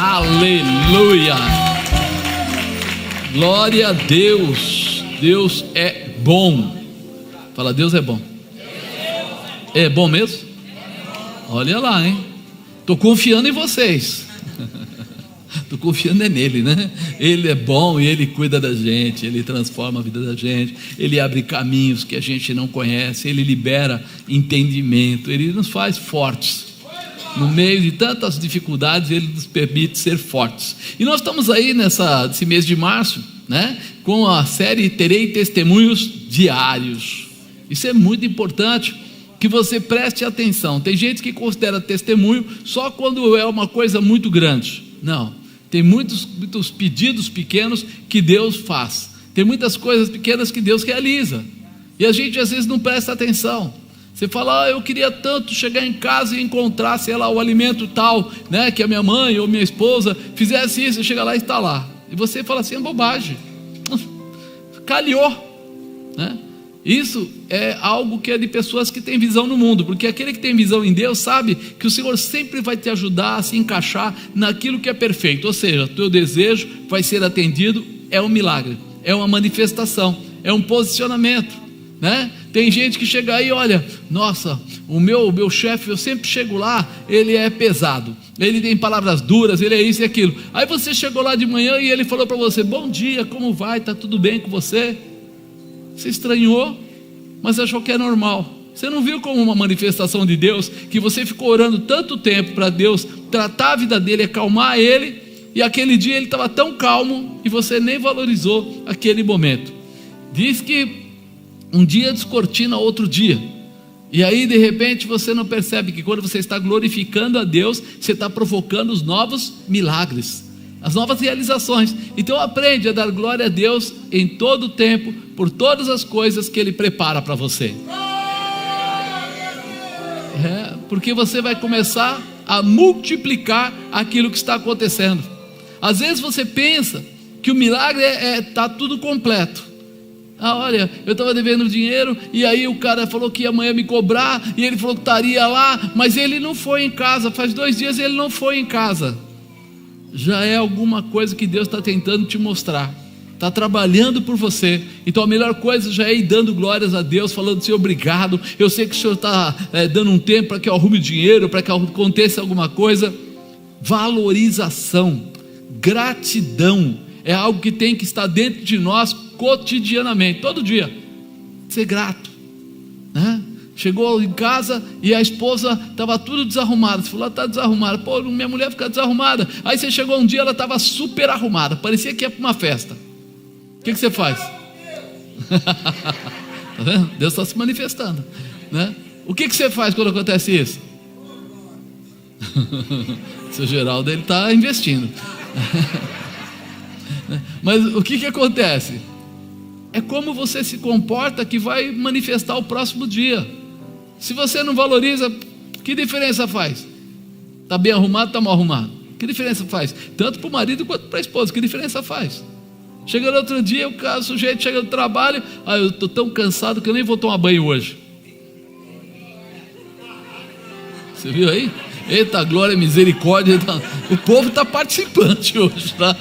Aleluia! Glória a Deus. Deus é bom. Fala, Deus é bom. É bom mesmo? Olha lá, hein? Estou confiando em vocês. Estou confiando nele, né? Ele é bom e Ele cuida da gente. Ele transforma a vida da gente. Ele abre caminhos que a gente não conhece. Ele libera entendimento. Ele nos faz fortes. No meio de tantas dificuldades, Ele nos permite ser fortes. E nós estamos aí nesse mês de março, né? Com a série Terei Testemunhos Diários. Isso é muito importante, que você preste atenção. Tem gente que considera testemunho só quando é uma coisa muito grande. Não, tem muitos pedidos pequenos que Deus faz. Tem muitas coisas pequenas que Deus realiza. E a gente às vezes não presta atenção. Você fala, eu queria tanto chegar em casa e encontrar, sei lá, o alimento tal, né, que a minha mãe ou minha esposa fizesse isso, chega lá e está lá. E você fala assim, é bobagem. Calhou, né? Isso é algo que é de pessoas que têm visão no mundo, porque aquele que tem visão em Deus sabe que o Senhor sempre vai te ajudar a se encaixar naquilo que é perfeito, ou seja, o teu desejo vai ser atendido, é um milagre, é uma manifestação, é um posicionamento, né? Tem gente que chega aí, olha, nossa, o meu chefe, eu sempre chego lá, ele é pesado, ele tem palavras duras, ele é isso e aquilo. Aí você chegou lá de manhã e ele falou para você, bom dia, como vai, está tudo bem com você? Você estranhou, mas achou que é normal. Você não viu como uma manifestação de Deus, que você ficou orando tanto tempo para Deus tratar a vida dele, acalmar ele, e aquele dia ele estava tão calmo, e você nem valorizou aquele momento. Diz que um dia descortina outro dia, e aí de repente você não percebe que quando você está glorificando a Deus, você está provocando os novos milagres, as novas realizações. Então aprende a dar glória a Deus em todo o tempo, por todas as coisas que Ele prepara para você. Porque você vai começar a multiplicar aquilo que está acontecendo. Às vezes você pensa que o milagre está tudo completo. Olha, eu estava devendo dinheiro, e aí o cara falou que ia amanhã me cobrar, e ele falou que estaria lá, mas ele não foi em casa, faz 2 dias ele não foi em casa. Já é alguma coisa que Deus está tentando te mostrar, está trabalhando por você. Então a melhor coisa já é ir dando glórias a Deus, falando assim, obrigado, eu sei que o Senhor está dando um tempo para que eu arrume dinheiro, para que aconteça alguma coisa. Valorização, gratidão, é algo que tem que estar dentro de nós cotidianamente, todo dia. Ser grato, né? Chegou em casa e a esposa estava tudo desarrumada. Você falou, está desarrumada. Pô, minha mulher fica desarrumada. Aí você chegou um dia, ela estava super arrumada, parecia que ia para uma festa. O que você faz? Tá vendo? Deus está se manifestando, né? O que você faz quando acontece isso? Seu Geraldo, ele está investindo. Mas o que acontece? É como você se comporta que vai manifestar o próximo dia. Se você não valoriza, que diferença faz? Está bem arrumado, está mal arrumado? Que diferença faz? Tanto para o marido quanto para a esposa, que diferença faz? Chega no outro dia, o sujeito chega do trabalho, eu estou tão cansado que eu nem vou tomar banho hoje. Você viu aí? Eita glória, misericórdia. O povo está participante hoje, tá?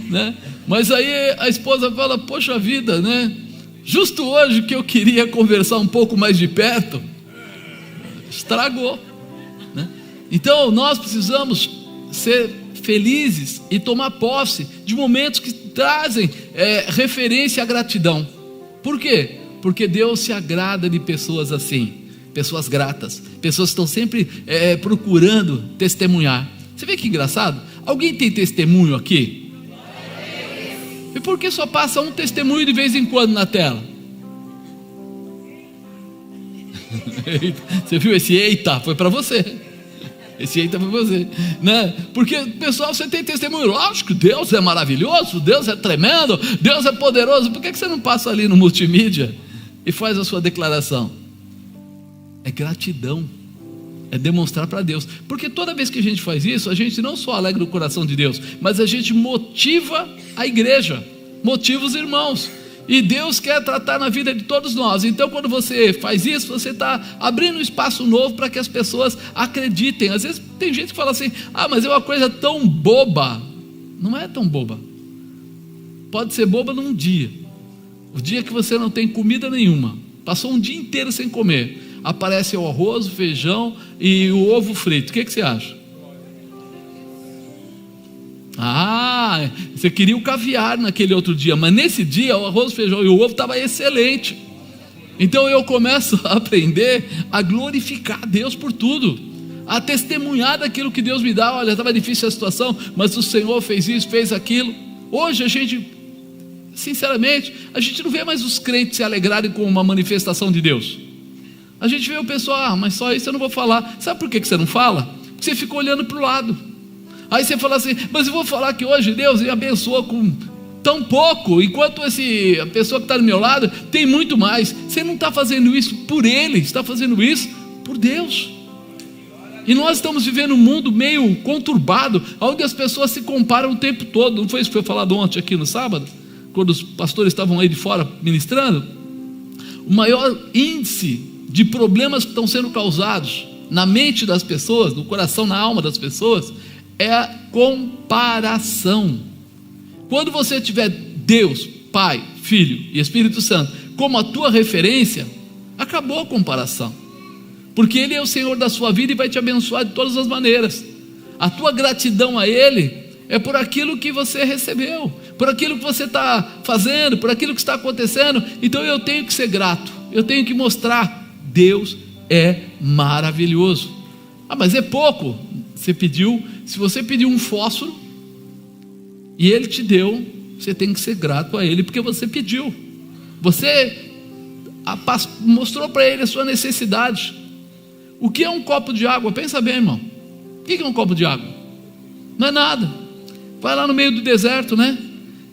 Né? Mas aí a esposa fala, poxa vida, né? Justo hoje que eu queria conversar um pouco mais de perto, estragou, né? Então nós precisamos ser felizes e tomar posse de momentos que trazem referência à gratidão. Por quê? Porque Deus se agrada de pessoas assim, pessoas gratas, pessoas que estão sempre procurando testemunhar. Você vê que engraçado? Alguém tem testemunho aqui? E por que só passa um testemunho de vez em quando na tela? Você viu esse eita? Foi para você. Esse eita foi para você, né? Porque, pessoal, você tem testemunho. Lógico, Deus é maravilhoso, Deus é tremendo, Deus é poderoso. Por que você não passa ali no multimídia e faz a sua declaração? É gratidão, é demonstrar para Deus. Porque toda vez que a gente faz isso, a gente não só alegra o coração de Deus, mas a gente motiva a igreja, motiva os irmãos. E Deus quer tratar na vida de todos nós. Então, quando você faz isso, você está abrindo um espaço novo para que as pessoas acreditem. Às vezes tem gente que fala assim: ah, mas é uma coisa tão boba. Não é tão boba. Pode ser boba num dia. O dia que você não tem comida nenhuma, passou um dia inteiro sem comer, aparece o arroz, o feijão e o ovo frito. O que você acha? Ah, você queria o caviar naquele outro dia, mas nesse dia o arroz, o feijão e o ovo estavam excelente. Então eu começo a aprender a glorificar Deus por tudo, a testemunhar daquilo que Deus me dá. Olha, estava difícil a situação, mas o Senhor fez isso, fez aquilo. Hoje a gente, sinceramente, a gente não vê mais os crentes se alegrarem com uma manifestação de Deus. A gente vê o pessoal: ah, mas só isso eu não vou falar. Sabe por que você não fala? Porque você fica olhando para o lado. Aí você fala assim: mas eu vou falar que hoje Deus me abençoou com tão pouco, enquanto a pessoa que está do meu lado tem muito mais. Você não está fazendo isso por Ele, está fazendo isso por Deus. E nós estamos vivendo um mundo meio conturbado, onde as pessoas se comparam o tempo todo. Não foi isso que foi falado ontem aqui no sábado, quando os pastores estavam aí de fora ministrando? O maior índice de problemas que estão sendo causados na mente das pessoas, no coração, na alma das pessoas, é a comparação. Quando você tiver Deus, Pai, Filho e Espírito Santo como a tua referência, acabou a comparação, porque Ele é o Senhor da sua vida e vai te abençoar de todas as maneiras. A tua gratidão a Ele é por aquilo que você recebeu, por aquilo que você está fazendo, por aquilo que está acontecendo. Então eu tenho que ser grato, eu tenho que mostrar: Deus é maravilhoso. Ah, mas é pouco. Você pediu, se você pediu um fósforo e Ele te deu, você tem que ser grato a Ele, porque você pediu, você mostrou para Ele a sua necessidade. O que é um copo de água? Pensa bem, irmão. O que é um copo de água? Não é nada. Vai lá no meio do deserto, né?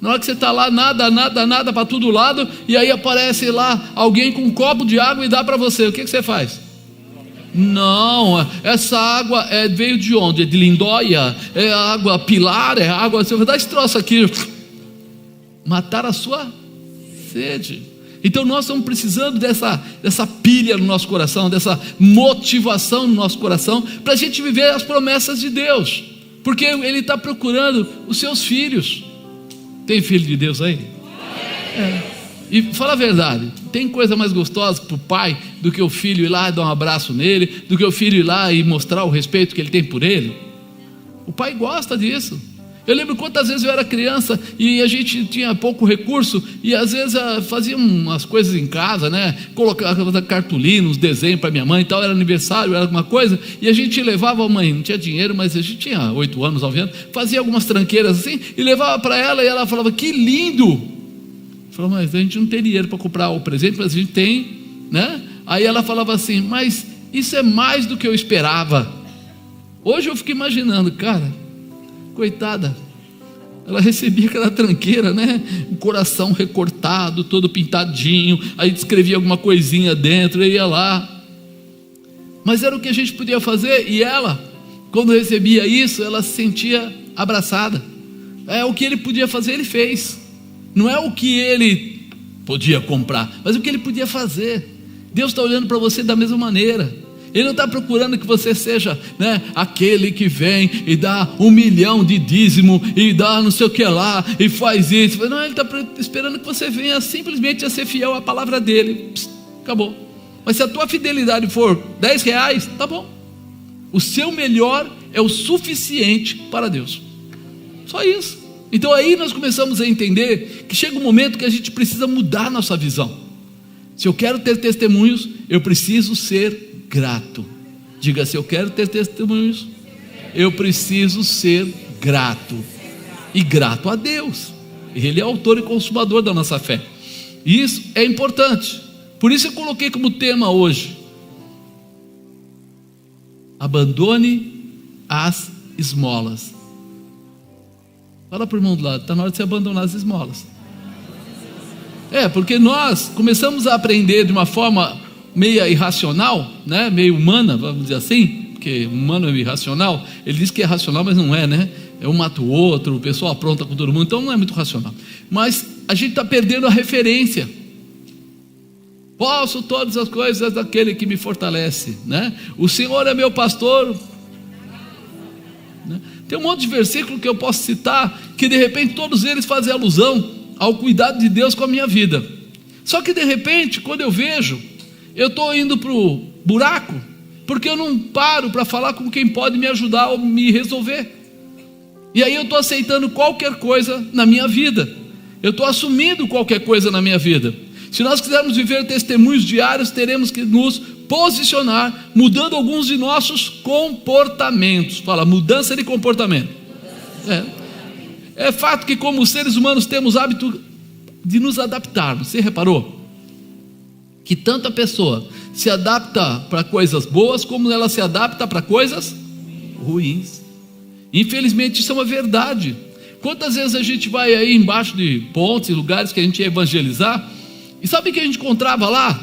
Na hora que você está lá, nada para todo lado, e aí aparece lá alguém com um copo de água e dá para você. O que você faz? Não, essa água veio de onde? É de Lindóia? É água Pilar? É água... Você vai dar esse troço aqui, matar a sua sede. Então nós estamos precisando dessa pilha no nosso coração, dessa motivação no nosso coração, para a gente viver as promessas de Deus, porque Ele está procurando os seus filhos. Tem filho de Deus aí? E fala a verdade, tem coisa mais gostosa para o pai do que o filho ir lá e dar um abraço nele, do que o filho ir lá e mostrar o respeito que ele tem por ele? O pai gosta disso. Eu lembro quantas vezes eu era criança e a gente tinha pouco recurso, e às vezes fazia umas coisas em casa, né? Colocava cartolina, uns desenhos para minha mãe e tal, era aniversário, era alguma coisa, e a gente levava a mãe, não tinha dinheiro, mas a gente tinha 8 anos, 9 anos, fazia algumas tranqueiras assim, e levava para ela, e ela falava: que lindo! Falou: mas a gente não tem dinheiro para comprar o presente, mas a gente tem, né? Aí ela falava assim: mas isso é mais do que eu esperava. Hoje eu fico imaginando, cara, coitada, ela recebia aquela tranqueira, né? O coração recortado, todo pintadinho, aí escrevia alguma coisinha dentro, e ia lá. Mas era o que a gente podia fazer, e ela, quando recebia isso, ela se sentia abraçada. O que ele podia fazer, ele fez. Não é o que ele podia comprar, mas o que ele podia fazer. Deus está olhando para você da mesma maneira. Ele não está procurando que você seja, né, aquele que vem e dá 1 milhão de dízimo e dá não sei o que lá e faz isso. Não, Ele está esperando que você venha simplesmente a ser fiel à palavra dele. Psst, acabou. Mas se a tua fidelidade for R$10, tá bom. O seu melhor é o suficiente para Deus. Só isso. Então aí nós começamos a entender que chega um momento que a gente precisa mudar a nossa visão. Se eu quero ter testemunhos, eu preciso ser grato. Diga: se eu quero ter testemunhos, eu preciso ser grato. E grato a Deus. Ele é o autor e consumador da nossa fé. E isso é importante. Por isso eu coloquei como tema hoje: abandone as esmolas. Fala para o irmão do lado: está na hora de você abandonar as esmolas. Porque nós começamos a aprender de uma forma meio irracional, né? Meio humana, vamos dizer assim, porque humano é irracional. Ele diz que é racional, mas não é, né? Um mata o outro, o pessoal apronta com todo mundo, então não é muito racional. Mas a gente está perdendo a referência. Posso todas as coisas daquele que me fortalece, né? O Senhor é meu pastor, né? Tem um monte de versículo que eu posso citar, que de repente todos eles fazem alusão ao cuidado de Deus com a minha vida. Só que de repente, quando eu vejo, eu estou indo para o buraco, porque eu não paro para falar com quem pode me ajudar ou me resolver. E aí eu estou aceitando qualquer coisa na minha vida, eu estou assumindo qualquer coisa na minha vida. Se nós quisermos viver testemunhos diários, teremos que nos posicionar, mudando alguns de nossos comportamentos. Fala, mudança de comportamento. É fato que como seres humanos temos hábito de nos adaptar. Você reparou? Que tanto a pessoa se adapta para coisas boas, como ela se adapta para coisas ruins. Infelizmente isso é uma verdade. Quantas vezes a gente vai aí embaixo de pontes, lugares que a gente ia evangelizar, e sabe o que a gente encontrava lá?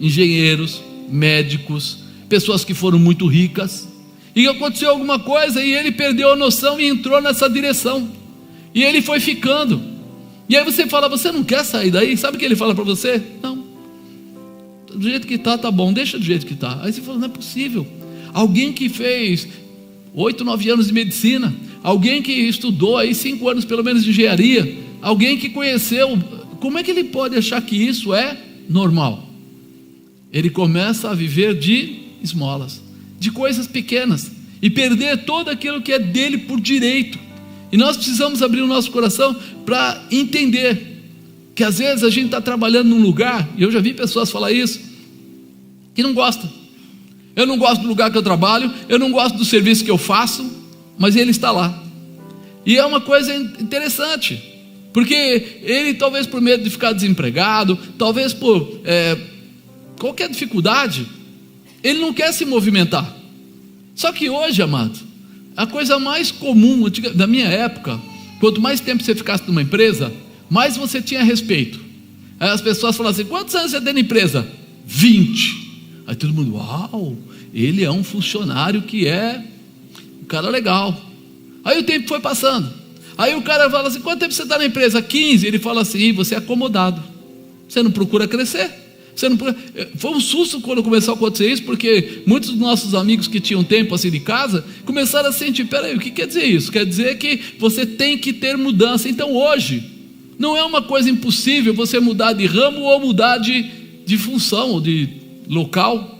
Engenheiros, médicos, pessoas que foram muito ricas, e aconteceu alguma coisa e ele perdeu a noção e entrou nessa direção, e ele foi ficando. E aí você fala, você não quer sair daí? Sabe o que ele fala para você? Não, do jeito que está, tá bom, deixa do jeito que está. Aí você fala, não é possível. Alguém que fez 8, 9 anos de medicina, alguém que estudou aí 5 anos pelo menos de engenharia, alguém que conheceu, como é que ele pode achar que isso é normal? Ele começa a viver de esmolas, de coisas pequenas, e perder todo aquilo que é dele por direito. E nós precisamos abrir o nosso coração para entender que às vezes a gente está trabalhando num lugar, e eu já vi pessoas falar isso, que não gostam. Eu não gosto do lugar que eu trabalho, eu não gosto do serviço que eu faço, mas ele está lá. E é uma coisa interessante, porque ele talvez por medo de ficar desempregado, talvez por qualquer dificuldade, ele não quer se movimentar. Só que hoje, amado, a coisa mais comum da minha época, quanto mais tempo você ficasse numa empresa, mais você tinha respeito. Aí as pessoas falavam assim, quantos anos você tem na empresa? 20. Aí todo mundo, uau, ele é um funcionário que é um cara legal. Aí o tempo foi passando, aí o cara fala assim, quanto tempo você está na empresa? 15. Ele fala assim, você é acomodado, você não procura crescer, você não procura... Foi um susto quando começou a acontecer isso, porque muitos dos nossos amigos que tinham tempo assim de casa, começaram a sentir, peraí, o que quer dizer isso? Quer dizer que você tem que ter mudança. Então hoje, não é uma coisa impossível você mudar de ramo ou mudar de função ou de local.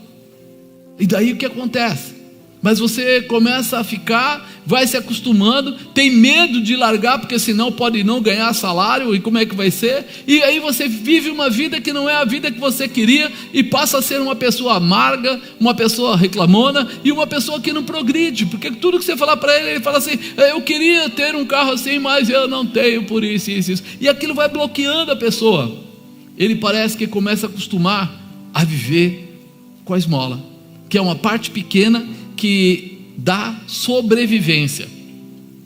E daí o que acontece? Mas você começa a ficar, vai se acostumando, tem medo de largar, porque senão pode não ganhar salário, e como é que vai ser? E aí você vive uma vida que não é a vida que você queria, e passa a ser uma pessoa amarga, uma pessoa reclamona, e uma pessoa que não progride, porque tudo que você falar para ele, ele fala assim, eu queria ter um carro assim, mas eu não tenho por isso, e aquilo vai bloqueando a pessoa. Ele parece que começa a acostumar a viver com a esmola, que é uma parte pequena que dá sobrevivência.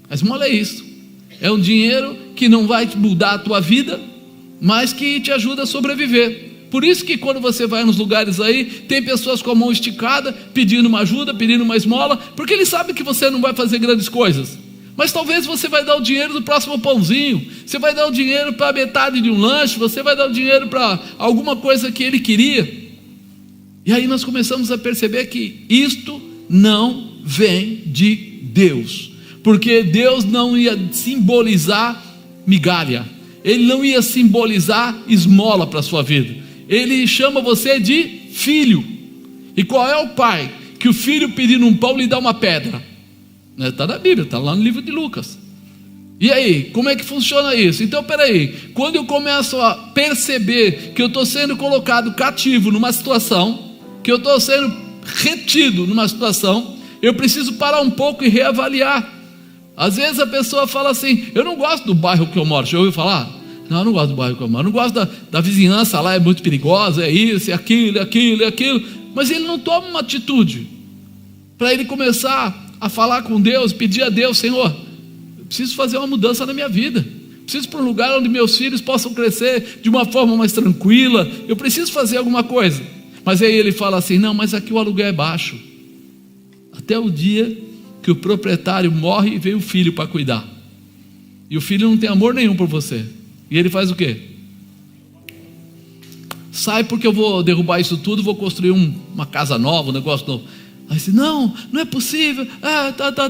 A esmola é isso, é um dinheiro que não vai mudar a tua vida, mas que te ajuda a sobreviver. Por isso que quando você vai nos lugares aí, tem pessoas com a mão esticada, pedindo uma ajuda, pedindo uma esmola, porque eles sabem que você não vai fazer grandes coisas, mas talvez você vai dar o dinheiro do próximo pãozinho, você vai dar o dinheiro para metade de um lanche, você vai dar o dinheiro para alguma coisa que ele queria. E aí nós começamos a perceber que isto não vem de Deus, porque Deus não ia simbolizar migalha, Ele não ia simbolizar esmola para a sua vida. Ele chama você de filho. E qual é o pai que o filho pedindo um pão lhe dá uma pedra? Está na Bíblia, está lá no livro de Lucas. E aí, como é que funciona isso? Então peraí, quando eu começo a perceber que eu estou sendo colocado cativo numa situação, que eu estou sendo retido numa situação, eu preciso parar um pouco e reavaliar. Às vezes a pessoa fala assim, eu não gosto do bairro que eu moro. Já ouviu falar? Não, eu não gosto do bairro que eu moro, não gosto da vizinhança lá, é muito perigosa, é isso, é aquilo, é aquilo, é aquilo. Mas ele não toma uma atitude para ele começar a falar com Deus, pedir a Deus, Senhor, eu preciso fazer uma mudança na minha vida, preciso ir para um lugar onde meus filhos possam crescer de uma forma mais tranquila, eu preciso fazer alguma coisa. Mas aí ele fala assim, não, mas aqui o aluguel é baixo. Até o dia que o proprietário morre e vem o filho para cuidar. E o filho não tem amor nenhum por você. E ele faz o quê? Sai, porque eu vou derrubar isso tudo, vou construir uma casa nova, um negócio novo. Aí você, não é possível,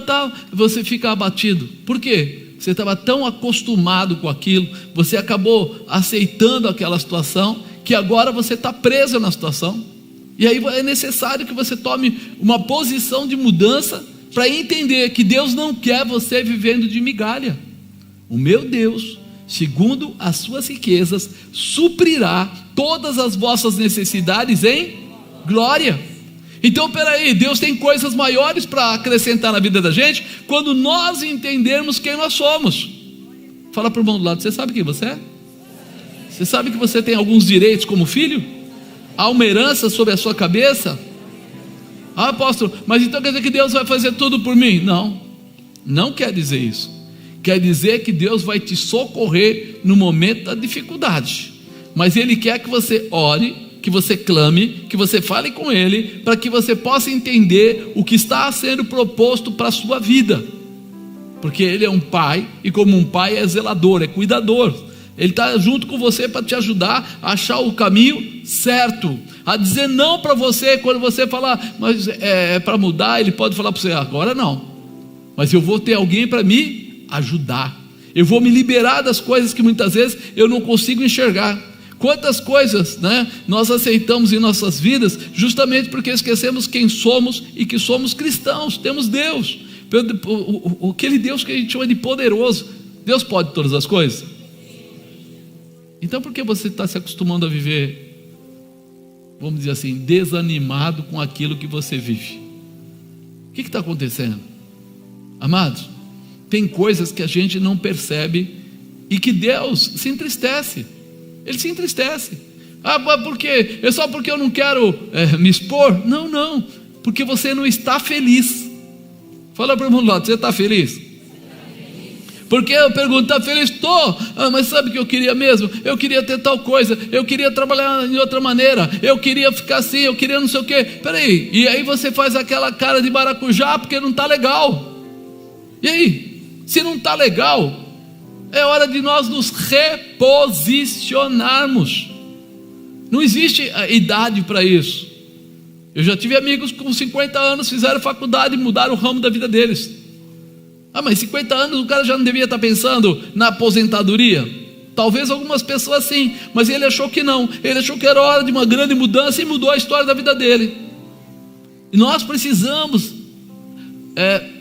tal. Você fica abatido. Por quê? Você estava tão acostumado com aquilo, você acabou aceitando aquela situação, que agora você está preso na situação. E aí é necessário que você tome uma posição de mudança, para entender que Deus não quer você vivendo de migalha. O meu Deus, segundo as suas riquezas, suprirá todas as vossas necessidades em glória. Então peraí, Deus tem coisas maiores para acrescentar na vida da gente, quando nós entendermos quem nós somos. Fala para o irmão do lado, você sabe quem você é? Você sabe que você tem alguns direitos como filho? Há uma herança sobre a sua cabeça? Ah, apóstolo, mas então quer dizer que Deus vai fazer tudo por mim? Não quer dizer isso. Quer dizer que Deus vai te socorrer no momento da dificuldade, mas Ele quer que você ore, que você clame, que você fale com Ele, para que você possa entender o que está sendo proposto para a sua vida, porque Ele é um pai, e como um pai é zelador, é cuidador. Ele está junto com você para te ajudar a achar o caminho certo, a dizer não para você. Quando você falar, mas é para mudar, Ele pode falar para você, agora não, mas eu vou ter alguém para me ajudar, eu vou me liberar das coisas que muitas vezes eu não consigo enxergar. Quantas coisas, nós aceitamos em nossas vidas, justamente porque esquecemos quem somos, e que somos cristãos, temos Deus, aquele Deus que a gente chama de poderoso. Deus pode todas as coisas. Então por que você está se acostumando a viver, vamos dizer assim, desanimado com aquilo que você vive? O que está acontecendo? Amados, tem coisas que a gente não percebe, e que Deus se entristece. Ele se entristece. Por quê? É só porque eu não quero me expor? Não, porque você não está feliz. Fala para o irmão do lado, você está feliz? Porque eu pergunto, está feliz? Estou. Mas sabe o que eu queria mesmo? Eu queria ter tal coisa, eu queria trabalhar de outra maneira, eu queria ficar assim, eu queria não sei o quê. Peraí, e aí você faz aquela cara de maracujá porque não está legal. E aí, se não está legal, é hora de nós nos reposicionarmos. Não existe idade para isso. Eu já tive amigos com 50 anos, fizeram faculdade e mudaram o ramo da vida deles. Mas 50 anos o cara já não devia estar pensando na aposentadoria? Talvez algumas pessoas sim, mas ele achou que não. Ele achou que era hora de uma grande mudança e mudou a história da vida dele. E nós precisamos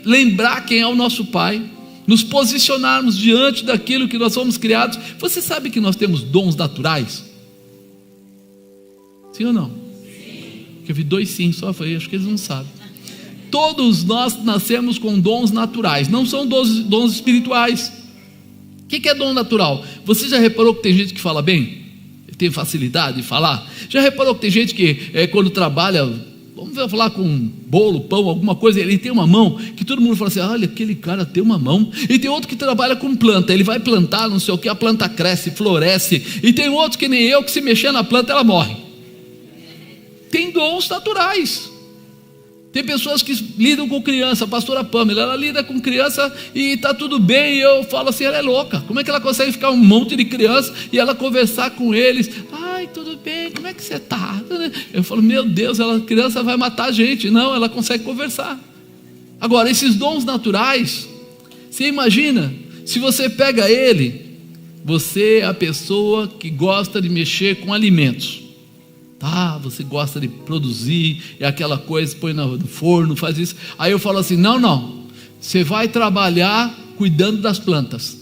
lembrar quem é o nosso Pai, nos posicionarmos diante daquilo que nós fomos criados. Você sabe que nós temos dons naturais? Sim ou não? Sim. Porque eu vi 2 sim, só falei, acho que eles não sabem. Todos nós nascemos com dons naturais, não são dons espirituais. O que é dom natural? Você já reparou que tem gente que fala bem? Tem facilidade de falar? Já reparou que tem gente que quando trabalha, vamos falar com bolo, pão, alguma coisa, ele tem uma mão que todo mundo fala assim, olha, aquele cara tem uma mão. E tem outro que trabalha com planta, ele vai plantar, não sei o que, a planta cresce, floresce. E tem outro que nem eu, que se mexer na planta ela morre. Tem dons naturais. Tem pessoas que lidam com criança, a pastora Pamela, ela lida com criança e está tudo bem, e eu falo assim, ela é louca, como é que ela consegue ficar um monte de criança e ela conversar com eles? Ai, tudo bem, como é que você está? Eu falo, meu Deus, a criança vai matar a gente. Não, ela consegue conversar. Agora, esses dons naturais, você imagina, se você pega ele, você é a pessoa que gosta de mexer com alimentos. Você gosta de produzir, é aquela coisa, põe no forno, faz isso. Aí eu falo assim, não, você vai trabalhar cuidando das plantas.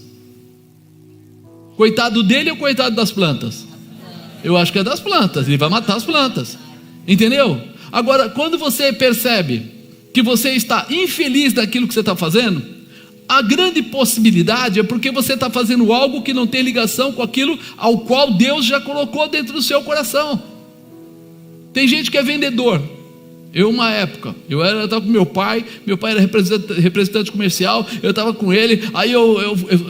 Coitado dele ou coitado das plantas? Eu acho que é das plantas, ele vai matar as plantas. Entendeu? Agora, quando você percebe que você está infeliz daquilo que você está fazendo, a grande possibilidade é porque você está fazendo algo que não tem ligação com aquilo ao qual Deus já colocou dentro do seu coração. Tem gente que é vendedor. Uma época, eu estava com meu pai era representante comercial, eu estava com ele, aí eu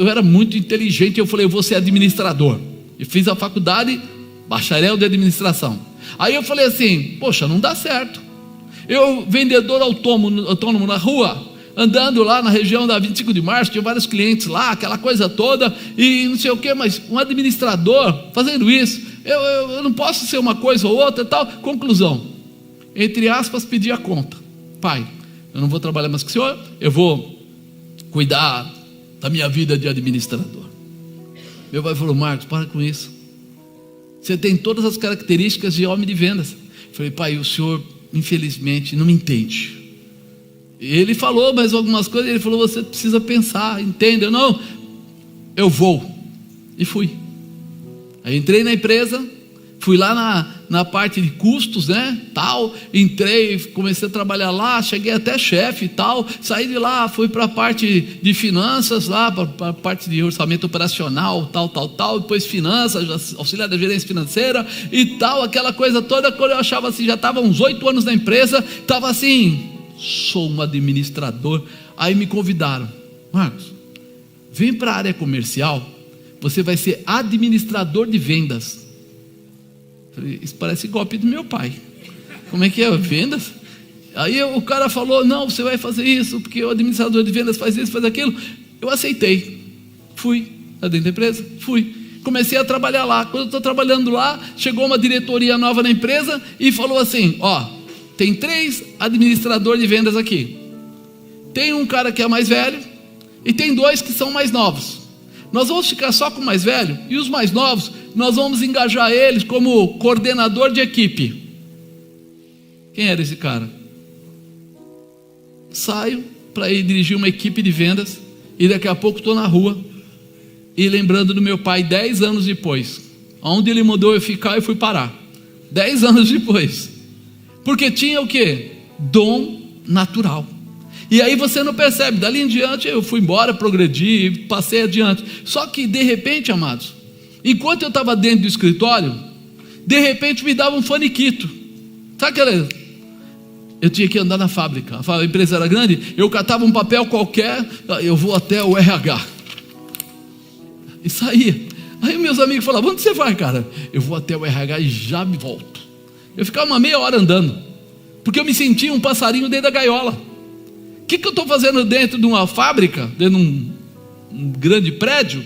era muito inteligente, eu falei, eu vou ser administrador. E fiz a faculdade, bacharel de administração. Aí eu falei assim, poxa, não dá certo. Eu, vendedor autônomo na rua, andando lá na região da 25 de março, tinha vários clientes lá, aquela coisa toda, e não sei o que, mas um administrador fazendo isso, eu não posso ser uma coisa ou outra e tal. Conclusão, entre aspas, pedir a conta. Pai, eu não vou trabalhar mais com o senhor, eu vou cuidar da minha vida de administrador. Meu pai falou: Marcos, para com isso, você tem todas as características de homem de vendas. Eu falei: pai, o senhor infelizmente não me entende. Ele falou mais algumas coisas, ele falou: você precisa pensar, entende? Eu não, eu vou. E fui. Aí entrei na empresa, fui lá na parte de custos, né, tal, entrei, comecei a trabalhar lá, cheguei até chefe e tal, saí de lá, fui para a parte de finanças lá, para a parte de orçamento operacional, tal, depois finanças, auxiliar da gerência financeira e tal, aquela coisa toda. Quando eu achava assim, já estava uns 8 anos na empresa, estava assim, sou um administrador. Aí me convidaram: Marcos, vem para a área comercial, você vai ser administrador de vendas. Isso parece golpe do meu pai. Como é que é? Vendas? Aí o cara falou: não, você vai fazer isso, porque o administrador de vendas faz isso, faz aquilo. Eu aceitei. Fui lá dentro da empresa, fui. Comecei a trabalhar lá. Quando eu estou trabalhando lá, chegou uma diretoria nova na empresa e falou assim: ó, tem 3 administradores de vendas aqui. Tem um cara que é mais velho e tem 2 que são mais novos. Nós vamos ficar só com o mais velho, e os mais novos nós vamos engajar eles como coordenador de equipe. Quem era esse cara? Saio para ir dirigir uma equipe de vendas, e daqui a pouco estou na rua e lembrando do meu pai 10 anos depois. Onde ele mandou eu ficar, eu fui parar 10 anos depois, porque tinha o que? Dom natural. E aí você não percebe, dali em diante eu fui embora, progredi, passei adiante. Só que de repente, amados, enquanto eu estava dentro do escritório, de repente me dava um faniquito. Sabe aquela? Eu tinha que andar na fábrica, a empresa era grande, eu catava um papel qualquer, eu vou até o RH, e saía. Aí meus amigos falavam: onde você vai, cara? Eu vou até o RH e já me volto. Eu ficava uma meia hora andando, porque eu me sentia um passarinho dentro da gaiola. O que eu estou fazendo dentro de uma fábrica, dentro de um grande prédio,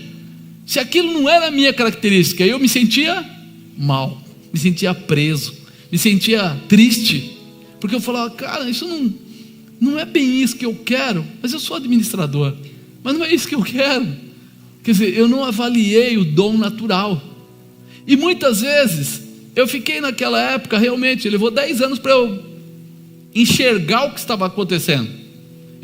se aquilo não era a minha característica? Eu me sentia mal, me sentia preso, me sentia triste, porque eu falava: cara, isso não é bem isso que eu quero. Mas eu sou administrador, mas não é isso que eu quero. Quer dizer, eu não avaliei o dom natural. E muitas vezes eu fiquei naquela época, realmente levou 10 anos para eu enxergar o que estava acontecendo.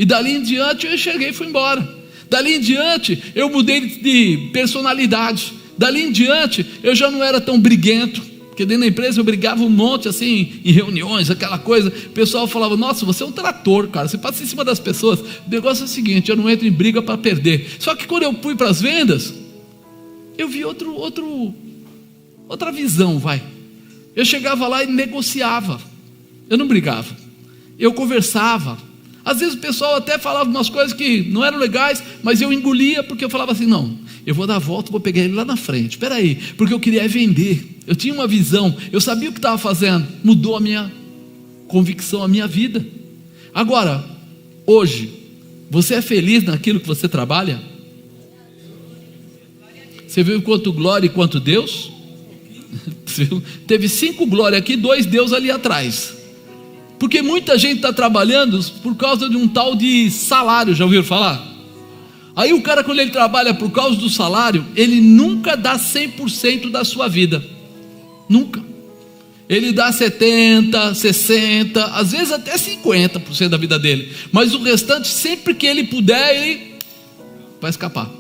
E dali em diante eu enxerguei e fui embora. Dali em diante eu mudei de personalidade. Dali em diante eu já não era tão briguento, porque dentro da empresa eu brigava um monte assim, em reuniões, aquela coisa. O pessoal falava: nossa, você é um trator, cara, você passa em cima das pessoas. O negócio é o seguinte: eu não entro em briga para perder. Só que quando eu fui para as vendas, eu vi outra visão, vai. Eu chegava lá e negociava. Eu não brigava, eu conversava. Às vezes o pessoal até falava umas coisas que não eram legais, mas eu engolia, porque eu falava assim: não, eu vou dar a volta, vou pegar ele lá na frente. Espera aí, porque eu queria vender. Eu tinha uma visão, eu sabia o que estava fazendo. Mudou a minha convicção, a minha vida. Agora, hoje, você é feliz naquilo que você trabalha? Você viu quanto glória e quanto Deus? Teve 5 glórias aqui, 2 Deus ali atrás. Porque muita gente está trabalhando por causa de um tal de salário, já ouviram falar? Aí o cara, quando ele trabalha por causa do salário, ele nunca dá 100% da sua vida, nunca. Ele dá 70%, 60%, às vezes até 50% da vida dele, mas o restante, sempre que ele puder, ele vai escapar.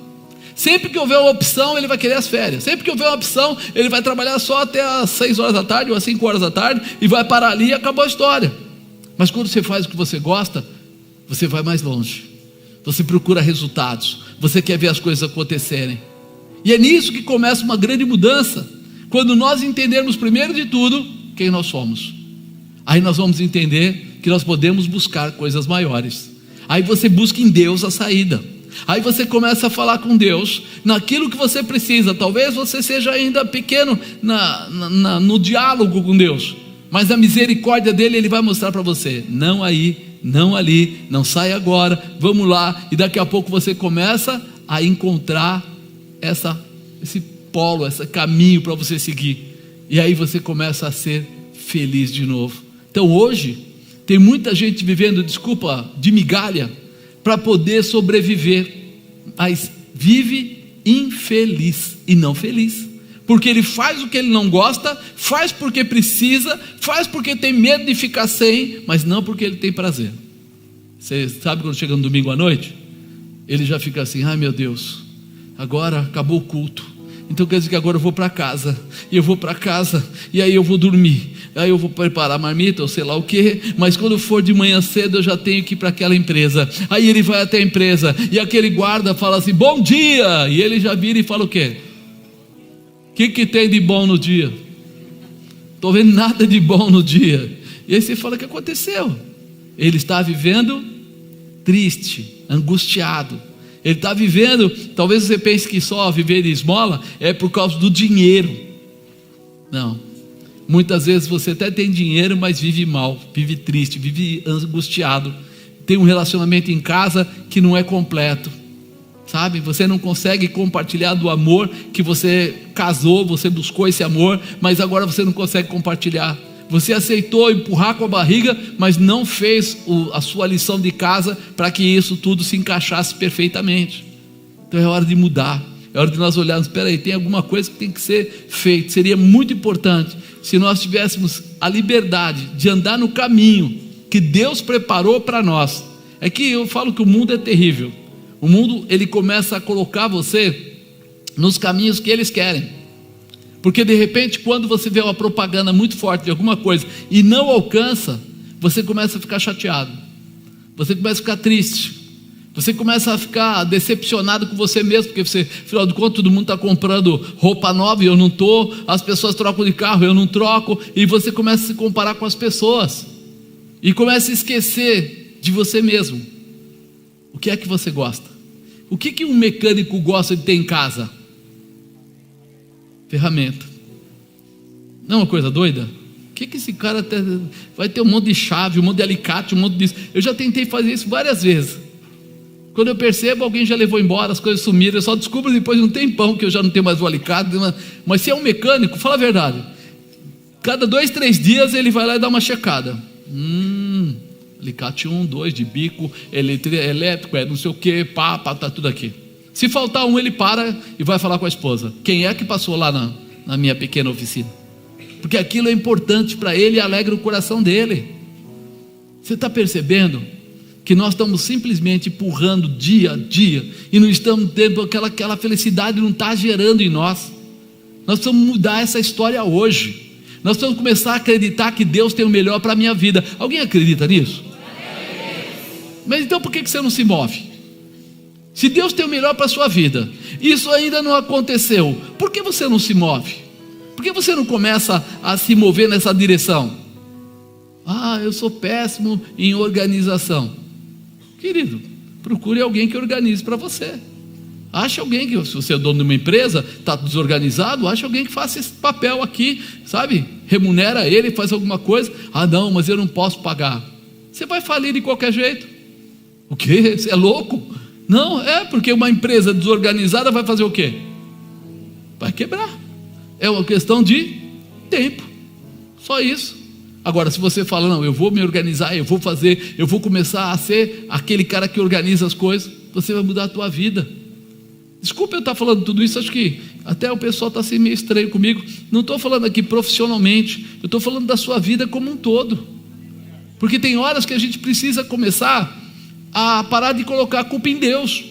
Sempre que houver uma opção, ele vai querer as férias. Sempre que houver uma opção, ele vai trabalhar só até às 6 horas da tarde ou às 5 horas da tarde, e vai parar ali e acabou a história. Mas quando você faz o que você gosta, você vai mais longe, você procura resultados, você quer ver as coisas acontecerem. E é nisso que começa uma grande mudança, quando nós entendermos primeiro de tudo quem nós somos. Aí nós vamos entender que nós podemos buscar coisas maiores. Aí você busca em Deus a saída. Aí você começa a falar com Deus naquilo que você precisa. Talvez você seja ainda pequeno no diálogo com Deus, mas a misericórdia dele, ele vai mostrar para você: não aí, não ali, não sai agora, vamos lá. E daqui a pouco você começa a encontrar esse polo, esse caminho para você seguir, e aí você começa a ser feliz de novo. Então hoje tem muita gente vivendo, desculpa, de migalha, para poder sobreviver, mas vive infeliz e não feliz, porque ele faz o que ele não gosta, faz porque precisa, faz porque tem medo de ficar sem, mas não porque ele tem prazer. Você sabe quando chega no domingo à noite, ele já fica assim: ai meu Deus, agora acabou o culto, então quer dizer que agora eu vou para casa, e aí eu vou dormir, aí eu vou preparar a marmita ou sei lá o que, mas quando for de manhã cedo eu já tenho que ir para aquela empresa. Aí ele vai até a empresa, e aquele guarda fala assim: bom dia, e ele já vira e fala o quê? O que tem de bom no dia? Estou vendo nada de bom no dia. E aí você fala: o que aconteceu? Ele está vivendo triste, angustiado. Ele está vivendo, talvez você pense que só viver de esmola é por causa do dinheiro. Não, muitas vezes você até tem dinheiro, mas vive mal, vive triste, vive angustiado, tem um relacionamento em casa que não é completo, sabe? Você não consegue compartilhar do amor que você casou, você buscou esse amor, mas agora você não consegue compartilhar. Você aceitou empurrar com a barriga, mas não fez a sua lição de casa para que isso tudo se encaixasse perfeitamente. Então é hora de mudar, é hora de nós olharmos: espera aí, tem alguma coisa que tem que ser feita. Seria muito importante se nós tivéssemos a liberdade de andar no caminho que Deus preparou para nós. É que eu falo que o mundo é terrível. O mundo, ele começa a colocar você nos caminhos que eles querem. Porque de repente, quando você vê uma propaganda muito forte de alguma coisa e não alcança, você começa a ficar chateado, você começa a ficar triste, você começa a ficar decepcionado com você mesmo, porque você, afinal de contas, todo mundo está comprando roupa nova e eu não estou, as pessoas trocam de carro, eu não troco, e você começa a se comparar com as pessoas, e começa a esquecer de você mesmo. O que é que você gosta? O que um mecânico gosta de ter em casa? Ferramenta. Não é uma coisa doida? O que esse cara vai ter? Um monte de chave, um monte de alicate, um monte disso. Eu já tentei fazer isso várias vezes. Quando eu percebo, alguém já levou embora, as coisas sumiram. Eu só descubro depois de um tempão que eu já não tenho mais o alicate. Mas se é um mecânico, fala a verdade, cada 2, 3 dias ele vai lá e dá uma checada. Alicate 1, 2 de bico, elétrico, não sei o que, tá tudo aqui. Se faltar um, ele para e vai falar com a esposa: quem é que passou lá na minha pequena oficina? Porque aquilo é importante para ele e alegra o coração dele. Você está percebendo que nós estamos simplesmente empurrando dia a dia e não estamos tendo aquela felicidade, não está gerando em nós. Nós precisamos mudar essa história hoje. Nós precisamos começar a acreditar que Deus tem o melhor para a minha vida. Alguém acredita nisso? Mas então por que você não se move? Se Deus tem o melhor para a sua vida, isso ainda não aconteceu, por que você não se move? Por que você não começa a se mover nessa direção? Eu sou péssimo em organização. Querido, procure alguém que organize para você. Ache alguém que, se você é dono de uma empresa, está desorganizado, ache alguém que faça esse papel aqui, sabe? Remunera ele, faz alguma coisa. Não, mas eu não posso pagar. Você vai falir de qualquer jeito. O quê? Você é louco? Não, porque uma empresa desorganizada vai fazer o quê? Vai quebrar. É uma questão de tempo, só isso. Agora, se você fala: não, eu vou me organizar, eu vou começar a ser aquele cara que organiza as coisas, você vai mudar a tua vida. Desculpa eu estar falando tudo isso, acho que até o pessoal está assim meio estranho comigo. Não estou falando aqui profissionalmente, eu estou falando da sua vida como um todo, porque tem horas que a gente precisa começar a parar de colocar a culpa em Deus.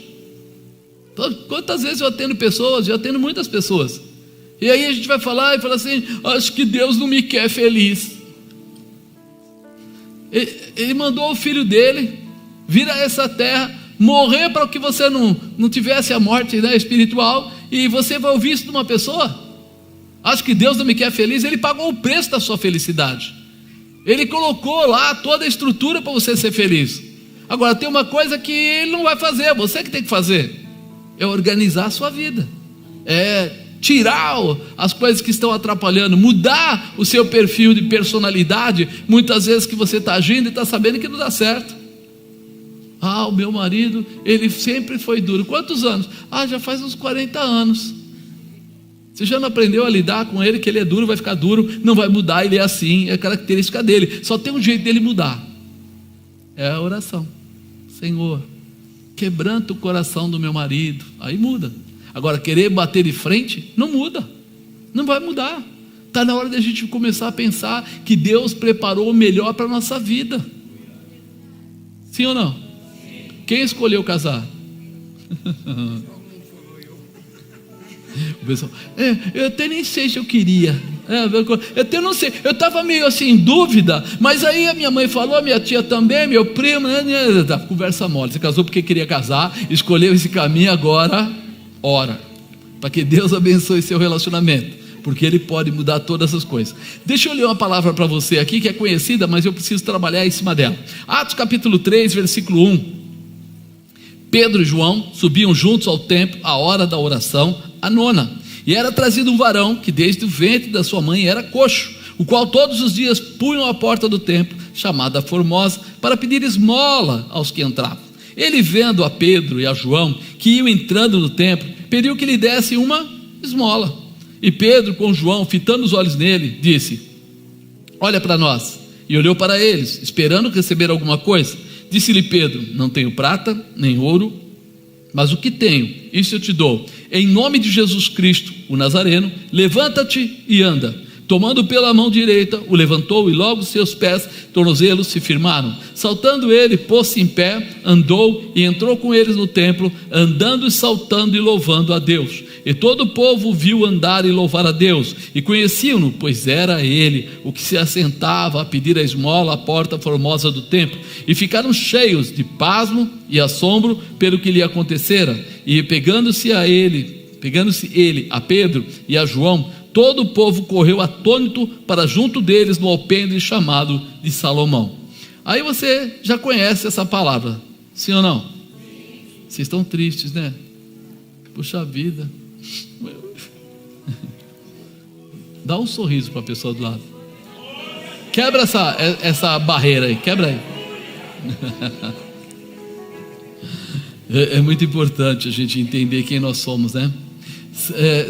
Quantas vezes eu atendo pessoas, atendo muitas pessoas, e aí a gente vai falar e fala assim: acho que Deus não me quer feliz. Ele mandou o filho dele vir a essa terra, morrer para que você não tivesse a morte, né, espiritual, e você vai ouvir isso de uma pessoa? Acho que Deus não me quer feliz. Ele pagou o preço da sua felicidade, ele colocou lá toda a estrutura para você ser feliz. Agora tem uma coisa que ele não vai fazer, você que tem que fazer, é organizar a sua vida, tirar as coisas que estão atrapalhando, mudar o seu perfil de personalidade, muitas vezes que você está agindo e está sabendo que não dá certo. O meu marido, ele sempre foi duro. Quantos anos? Já faz uns 40 anos. Você já não aprendeu a lidar com ele, que ele é duro, vai ficar duro, não vai mudar, ele é assim, é a característica dele. Só tem um jeito dele mudar, é a oração. Senhor, quebranta o coração do meu marido, aí muda. Agora, querer bater de frente, não muda, não vai mudar. Está na hora de a gente começar a pensar que Deus preparou o melhor para a nossa vida. Sim ou não? Sim. Quem escolheu casar? O pessoal, eu até nem sei se eu queria. Eu até não sei, eu estava meio assim em dúvida, mas aí a minha mãe falou, a minha tia também, meu primo, conversa mole. Você casou porque queria casar, escolheu esse caminho, agora ora, para que Deus abençoe seu relacionamento, porque Ele pode mudar todas as coisas. Deixa eu ler uma palavra para você aqui, que é conhecida, mas eu preciso trabalhar em cima dela. Atos capítulo 3, versículo 1. Pedro e João subiam juntos ao templo, à hora da oração, a nona, e era trazido um varão, que desde o ventre da sua mãe era coxo, o qual todos os dias punham à porta do templo, chamada Formosa, para pedir esmola aos que entravam. Ele, vendo a Pedro e a João, que iam entrando no templo, pediu que lhe dessem uma esmola. E Pedro, com João, fitando os olhos nele, disse: olha para nós. E olhou para eles, esperando receber alguma coisa. Disse-lhe Pedro: não tenho prata, nem ouro, mas o que tenho, isso eu te dou. Em nome de Jesus Cristo, o Nazareno, levanta-te e anda. Tomando pela mão direita, o levantou, e logo seus pés, tornozelos, se firmaram. Saltando ele, pôs-se em pé, andou e entrou com eles no templo, andando e saltando e louvando a Deus. E todo o povo viu andar e louvar a Deus, e conheciam-no, pois era ele o que se assentava a pedir a esmola à porta formosa do templo. E ficaram cheios de pasmo e assombro pelo que lhe acontecera. E pegando-se ele a Pedro e a João, todo o povo correu atônito para junto deles no alpendre chamado de Salomão. Aí você já conhece essa palavra, sim ou não? Vocês estão tristes, né? Puxa vida. Dá um sorriso para a pessoa do lado. Quebra essa barreira aí, quebra aí. É muito importante a gente entender quem nós somos, né?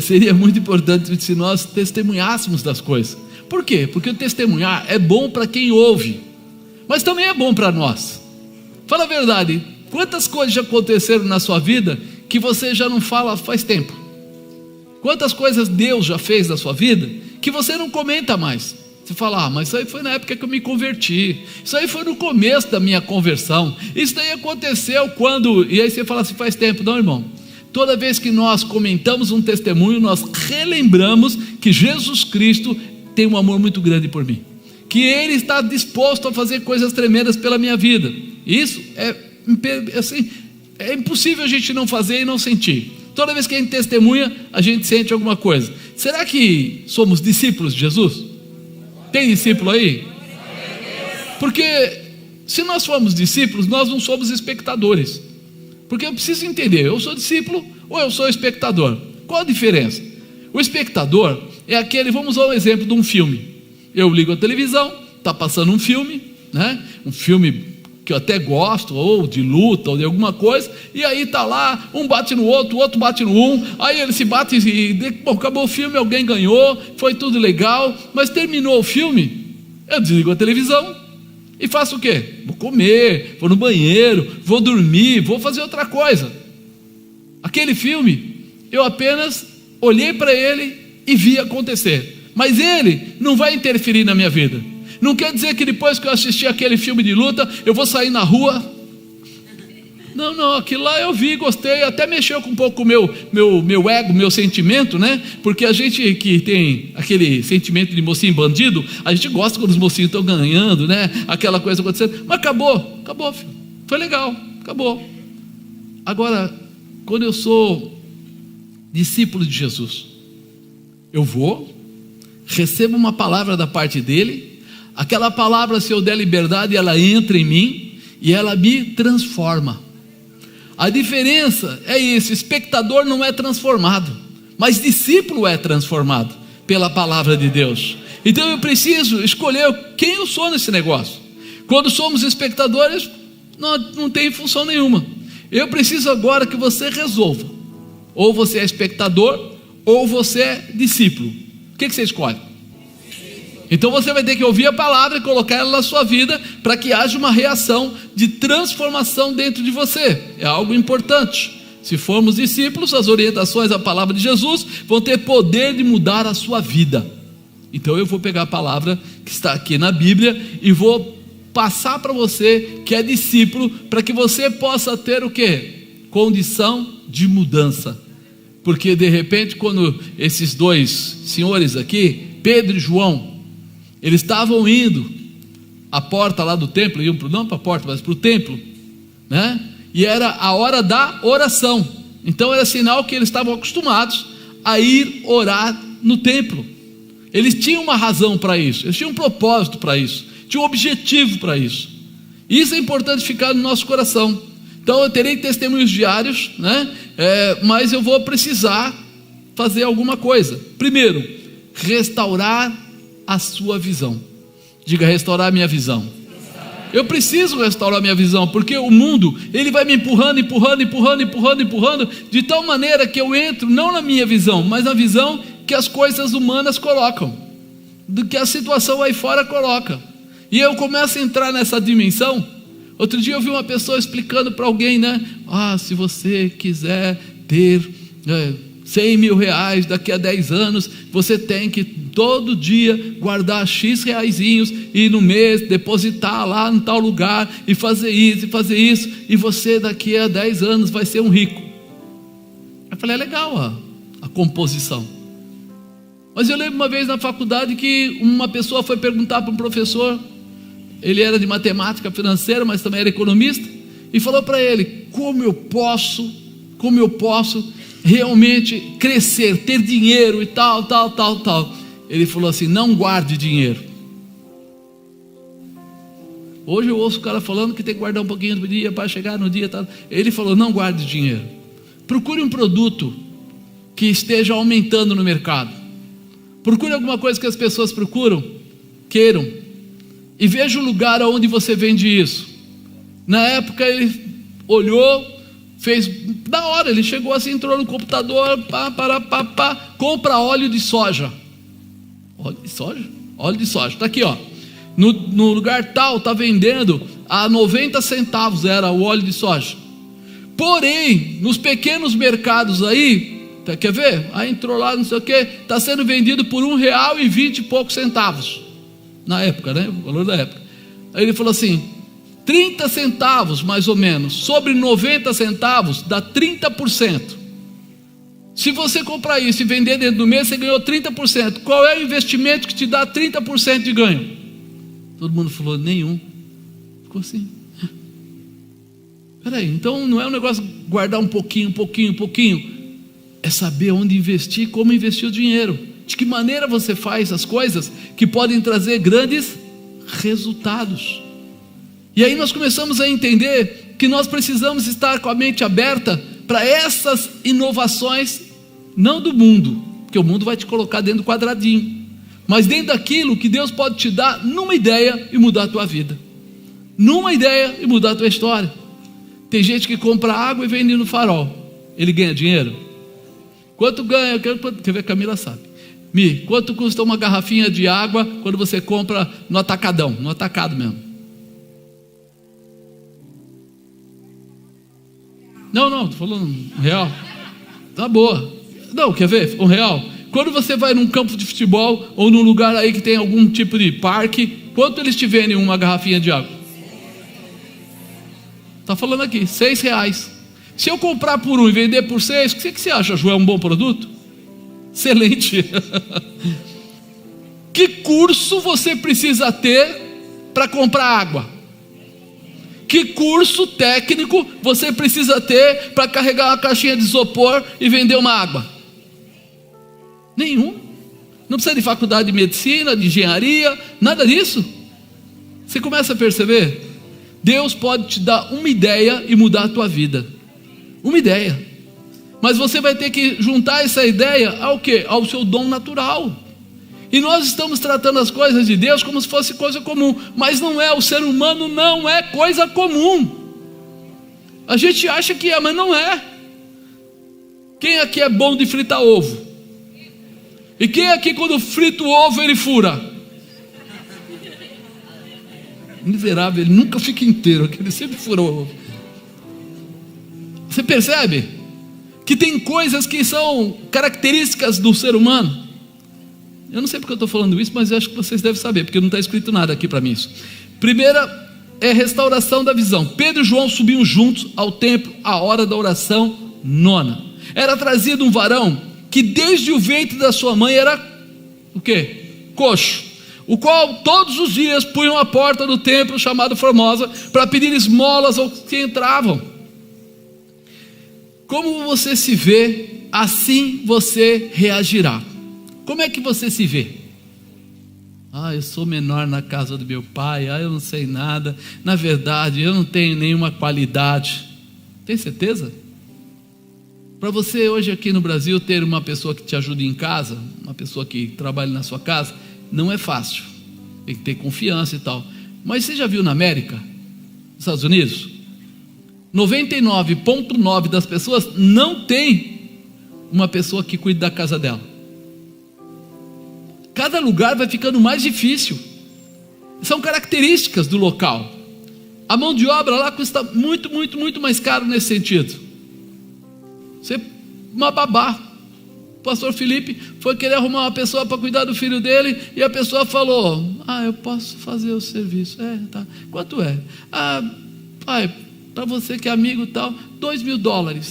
Seria muito importante se nós testemunhássemos das coisas. Por quê? Porque o testemunhar é bom para quem ouve, mas também é bom para nós. Fala a verdade, quantas coisas já aconteceram na sua vida que você já não fala faz tempo? Quantas coisas Deus já fez na sua vida que você não comenta mais? Você fala: mas isso aí foi na época que eu me converti, isso aí foi no começo da minha conversão, isso daí aconteceu quando... E aí você fala assim: faz tempo. Não, irmão. Toda vez que nós comentamos um testemunho, nós relembramos que Jesus Cristo tem um amor muito grande por mim, que Ele está disposto a fazer coisas tremendas pela minha vida. Isso é impossível a gente não fazer e não sentir. Toda vez que a gente testemunha, a gente sente alguma coisa. Será que somos discípulos de Jesus? Tem discípulo aí? Porque se nós formos discípulos, nós não somos espectadores. Porque eu preciso entender, eu sou discípulo ou eu sou espectador? Qual a diferença? O espectador é aquele, vamos usar um exemplo de um filme. Eu ligo a televisão, está passando um filme, né? Um filme que eu até gosto, ou de luta, ou de alguma coisa, e aí está lá, um bate no outro, o outro bate no um, aí ele se bate e, bom, acabou o filme, alguém ganhou, foi tudo legal, mas terminou o filme, eu desligo a televisão, e faço o quê? Vou comer, vou no banheiro, vou dormir, vou fazer outra coisa. Aquele filme, eu apenas olhei para ele e vi acontecer, mas ele não vai interferir na minha vida. Não quer dizer que depois que eu assisti aquele filme de luta, eu vou sair na rua. Não, aquilo lá eu vi, gostei, até mexeu com um pouco o meu ego, meu sentimento, né? Porque a gente que tem aquele sentimento de mocinho bandido, a gente gosta quando os mocinhos estão ganhando, né? Aquela coisa acontecendo, mas acabou, filho. Foi legal, acabou. Agora, quando eu sou discípulo de Jesus, eu vou, recebo uma palavra da parte dele, aquela palavra, se eu der liberdade, ela entra em mim e ela me transforma. A diferença é isso: espectador não é transformado, mas discípulo é transformado pela palavra de Deus. Então eu preciso escolher quem eu sou nesse negócio. Quando somos espectadores, não tem função nenhuma. Eu preciso agora que você resolva: ou você é espectador, ou você é discípulo. O que você escolhe? Então você vai ter que ouvir a palavra e colocar ela na sua vida, para que haja uma reação de transformação dentro de você. É algo importante. Se formos discípulos, as orientações da palavra de Jesus vão ter poder de mudar a sua vida. Então eu vou pegar a palavra que está aqui na Bíblia e vou passar para você que é discípulo, para que você possa ter o quê? Condição de mudança. Porque de repente, quando esses dois senhores aqui, Pedro e João, eles estavam indo à porta lá do templo, não para a porta, mas para o templo, né? E era a hora da oração. Então era sinal que eles estavam acostumados a ir orar no templo. Eles tinham uma razão para isso, eles tinham um propósito para isso, tinham um objetivo para isso. Isso é importante ficar no nosso coração. Então eu terei testemunhos diários, né? Mas eu vou precisar fazer alguma coisa. Primeiro, restaurar a sua visão. Diga: restaurar a minha visão. Eu preciso restaurar a minha visão, porque o mundo, ele vai me empurrando, de tal maneira que eu entro não na minha visão, mas na visão que as coisas humanas colocam, do que a situação aí fora coloca, e eu começo a entrar nessa dimensão. Outro dia eu vi uma pessoa explicando para alguém, né? Se você quiser ter 100 mil reais daqui a 10 anos, você tem que todo dia guardar X reaisinhos e no mês depositar lá em tal lugar e fazer isso, e você daqui a 10 anos vai ser um rico. Eu falei: é legal a composição. Mas eu lembro uma vez na faculdade que uma pessoa foi perguntar para um professor, ele era de matemática financeira, mas também era economista, e falou para ele: como eu posso realmente crescer, ter dinheiro e tal. Ele falou assim: não guarde dinheiro. Hoje eu ouço o cara falando que tem que guardar um pouquinho do dia para chegar no dia, tal. Ele falou: não guarde dinheiro. Procure um produto que esteja aumentando no mercado. Procure alguma coisa que as pessoas queiram, e veja o lugar onde você vende isso. Na época ele olhou, fez, da hora, ele chegou assim, entrou no computador, compra óleo de soja. Óleo de soja? Óleo de soja, está aqui, no lugar tal, está vendendo a 90 centavos, era o óleo de soja. Porém, nos pequenos mercados aí, quer ver? Aí entrou lá, não sei o que, está sendo vendido por R$1,20 e poucos centavos, na época, né? O valor da época. Aí ele falou assim: 30 centavos mais ou menos, sobre 90 centavos dá 30%. Se você comprar isso e vender dentro do mês, você ganhou 30%. Qual é o investimento que te dá 30% de ganho? Todo mundo falou: nenhum. Ficou assim. Peraí, então não é um negócio guardar um pouquinho. É saber onde investir, como investir o dinheiro, de que maneira você faz as coisas que podem trazer grandes resultados. E aí nós começamos a entender que nós precisamos estar com a mente aberta para essas inovações, não do mundo, porque o mundo vai te colocar dentro do quadradinho, mas dentro daquilo que Deus pode te dar numa ideia e mudar a tua vida, numa ideia e mudar a tua história. Tem gente que compra água e vende no farol, ele ganha dinheiro? Quanto ganha? Quer ver? Camila sabe. Quanto custa uma garrafinha de água quando você compra no atacadão, no atacado mesmo? Não, estou falando R$1. Tá boa. Não, quer ver? R$1. Quando você vai num campo de futebol ou num lugar aí que tem algum tipo de parque, quanto eles te vendem uma garrafinha de água? Está falando aqui, R$6. Se eu comprar por 1 e vender por 6, o que você acha, João? É um bom produto? Excelente. Que curso você precisa ter para comprar água? Que curso técnico você precisa ter para carregar uma caixinha de isopor e vender uma água? Nenhum. Não precisa de faculdade de medicina, de engenharia, nada disso. Você começa a perceber? Deus pode te dar uma ideia e mudar a tua vida. Uma ideia. Mas você vai ter que juntar essa ideia ao quê? Ao seu dom natural. E nós estamos tratando as coisas de Deus como se fosse coisa comum, mas não é. O ser humano não é coisa comum. A gente acha que é, mas não é. Quem aqui é bom de fritar ovo? E quem aqui quando frita o ovo ele fura? Miserável, ele nunca fica inteiro, ele sempre fura o ovo. Você percebe que tem coisas que são características do ser humano? Eu não sei porque eu estou falando isso, mas eu acho que vocês devem saber, porque não está escrito nada aqui para mim isso. Primeira é restauração da visão. Pedro e João subiam juntos ao templo à hora da oração nona. Era trazido um varão que desde o ventre da sua mãe era o quê? Coxo, o qual todos os dias punham à porta do templo chamado Formosa para pedir esmolas aos que entravam. Como você se vê, assim você reagirá. Como é que você se vê? Eu sou menor na casa do meu pai, eu não sei nada, na verdade eu não tenho nenhuma qualidade. Tem certeza? Para você hoje aqui no Brasil ter uma pessoa que te ajude em casa, uma pessoa que trabalhe na sua casa, não é fácil, tem que ter confiança e tal. Mas você já viu na América, nos Estados Unidos, 99,9% das pessoas não tem uma pessoa que cuide da casa dela. Cada lugar vai ficando mais difícil. São características do local. A mão de obra lá custa muito, muito, muito mais caro nesse sentido. Uma babá. O pastor Felipe foi querer arrumar uma pessoa para cuidar do filho dele, e a pessoa falou: eu posso fazer o serviço. Tá. Quanto é? Pai, para você que é amigo e tal, $2.000.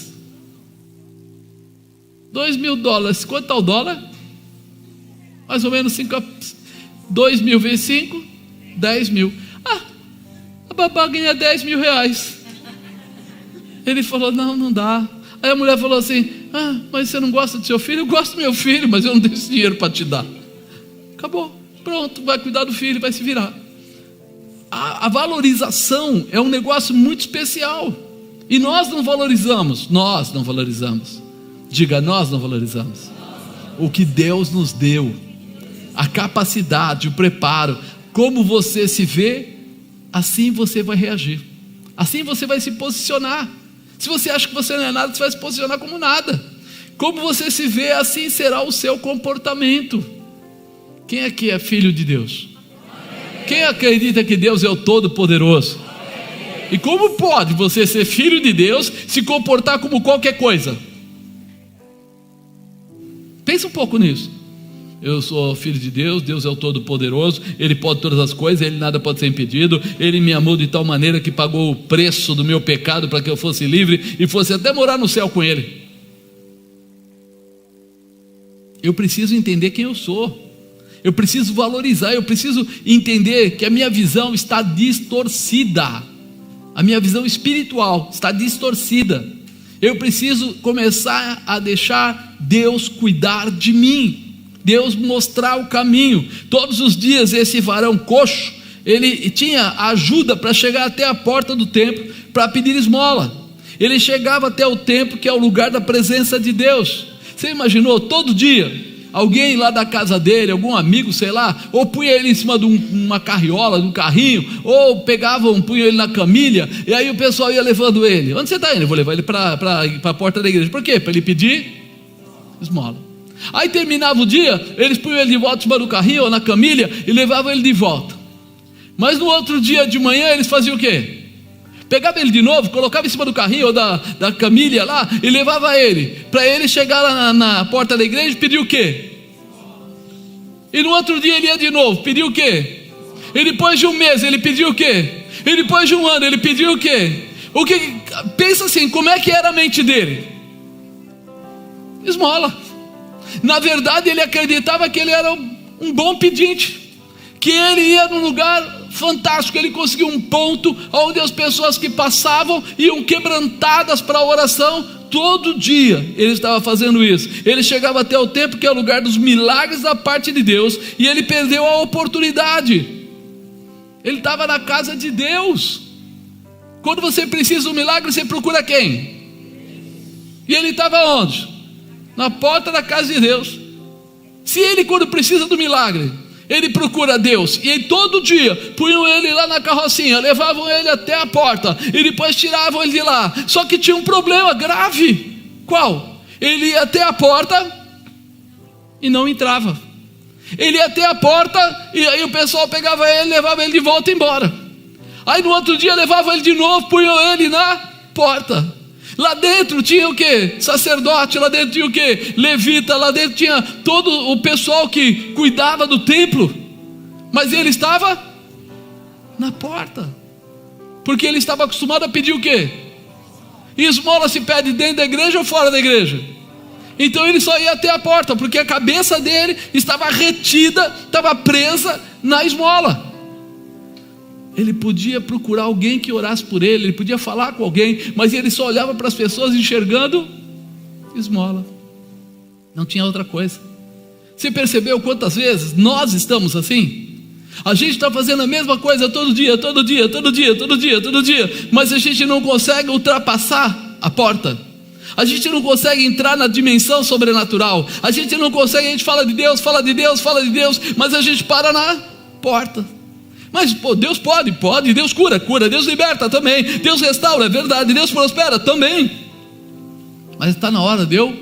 $2.000. Quanto é o dólar? Mais ou menos 2.000 vezes 5, 10.000. A babá ganha R$10.000. Ele falou: não dá. Aí a mulher falou assim: mas você não gosta do seu filho? Eu gosto do meu filho, mas eu não tenho esse dinheiro para te dar. Acabou, pronto, vai cuidar do filho, vai se virar. A valorização é um negócio muito especial, e nós não valorizamos. Diga, nós não valorizamos o que Deus nos deu, a capacidade, o preparo. Como você se vê, assim você vai reagir, assim você vai se posicionar. Se você acha que você não é nada, você vai se posicionar como nada. Como você se vê, assim será o seu comportamento. Quem aqui é filho de Deus? Quem acredita que Deus é o Todo-Poderoso? E como pode você ser filho de Deus, se comportar como qualquer coisa? Pensa um pouco nisso. Eu sou filho de Deus, Deus é o Todo-Poderoso, Ele pode todas as coisas, Ele nada pode ser impedido, Ele me amou de tal maneira que pagou o preço do meu pecado para que eu fosse livre e fosse até morar no céu com Ele. Eu preciso entender quem eu sou, eu preciso valorizar, eu preciso entender que a minha visão está distorcida, a minha visão espiritual está distorcida. Eu preciso começar a deixar Deus cuidar de mim, Deus mostrar o caminho. Todos os dias esse varão coxo, ele tinha ajuda para chegar até a porta do templo para pedir esmola. Ele chegava até o templo, que é o lugar da presença de Deus. Você imaginou, todo dia alguém lá da casa dele, algum amigo, sei lá, ou punha ele em cima de uma carriola, de um carrinho, ou pegavam, punham ele na camilha, e aí o pessoal ia levando ele. Onde você está indo? Eu vou levar ele para a porta da igreja. Por quê? Para ele pedir esmola. Aí terminava o dia, eles punham ele de volta em cima do carrinho ou na camilha e levavam ele de volta. Mas no outro dia de manhã eles faziam o quê? Pegava ele de novo, colocava em cima do carrinho ou da camilha lá e levava ele, para ele chegar lá na porta da igreja e pedir o quê? E no outro dia ele ia de novo, pedir o quê? E depois de um mês ele pediu o quê? E depois de um ano ele pediu o quê? Pensa assim, como é que era a mente dele? Esmola. Na verdade ele acreditava que ele era um bom pedinte, que ele ia num lugar fantástico, ele conseguiu um ponto onde as pessoas que passavam iam quebrantadas para a oração. Todo dia ele estava fazendo isso. Ele chegava até o templo, que é o lugar dos milagres da parte de Deus, e ele perdeu a oportunidade. Ele estava na casa de Deus. Quando você precisa de um milagre, você procura quem? E ele estava onde? Na porta da casa de Deus. Se ele, quando precisa do milagre, ele procura Deus, e todo dia punham ele lá na carrocinha, levavam ele até a porta, e depois tiravam ele de lá. Só que tinha um problema grave. Qual? Ele ia até a porta e não entrava. Ele ia até a porta, e aí o pessoal pegava ele, levava ele de volta e embora. Aí no outro dia levava ele de novo, punham ele na porta. Lá dentro tinha o que? Sacerdote, lá dentro tinha o que? Levita, lá dentro tinha todo o pessoal que cuidava do templo. Mas ele estava na porta, porque ele estava acostumado a pedir o que? Esmola se pede dentro da igreja ou fora da igreja? Então ele só ia até a porta, porque a cabeça dele estava retida, estava presa na esmola. Ele podia procurar alguém que orasse por ele, ele podia falar com alguém, mas ele só olhava para as pessoas enxergando esmola. Não tinha outra coisa. Você percebeu quantas vezes nós estamos assim? A gente está fazendo a mesma coisa todo dia, mas a gente não consegue ultrapassar a porta. A gente não consegue entrar na dimensão sobrenatural. A gente não consegue, a gente fala de Deus, mas a gente para na porta. Mas pô, Deus pode, Deus cura, Deus liberta também, Deus restaura, é verdade, Deus prospera também. Mas está na hora de eu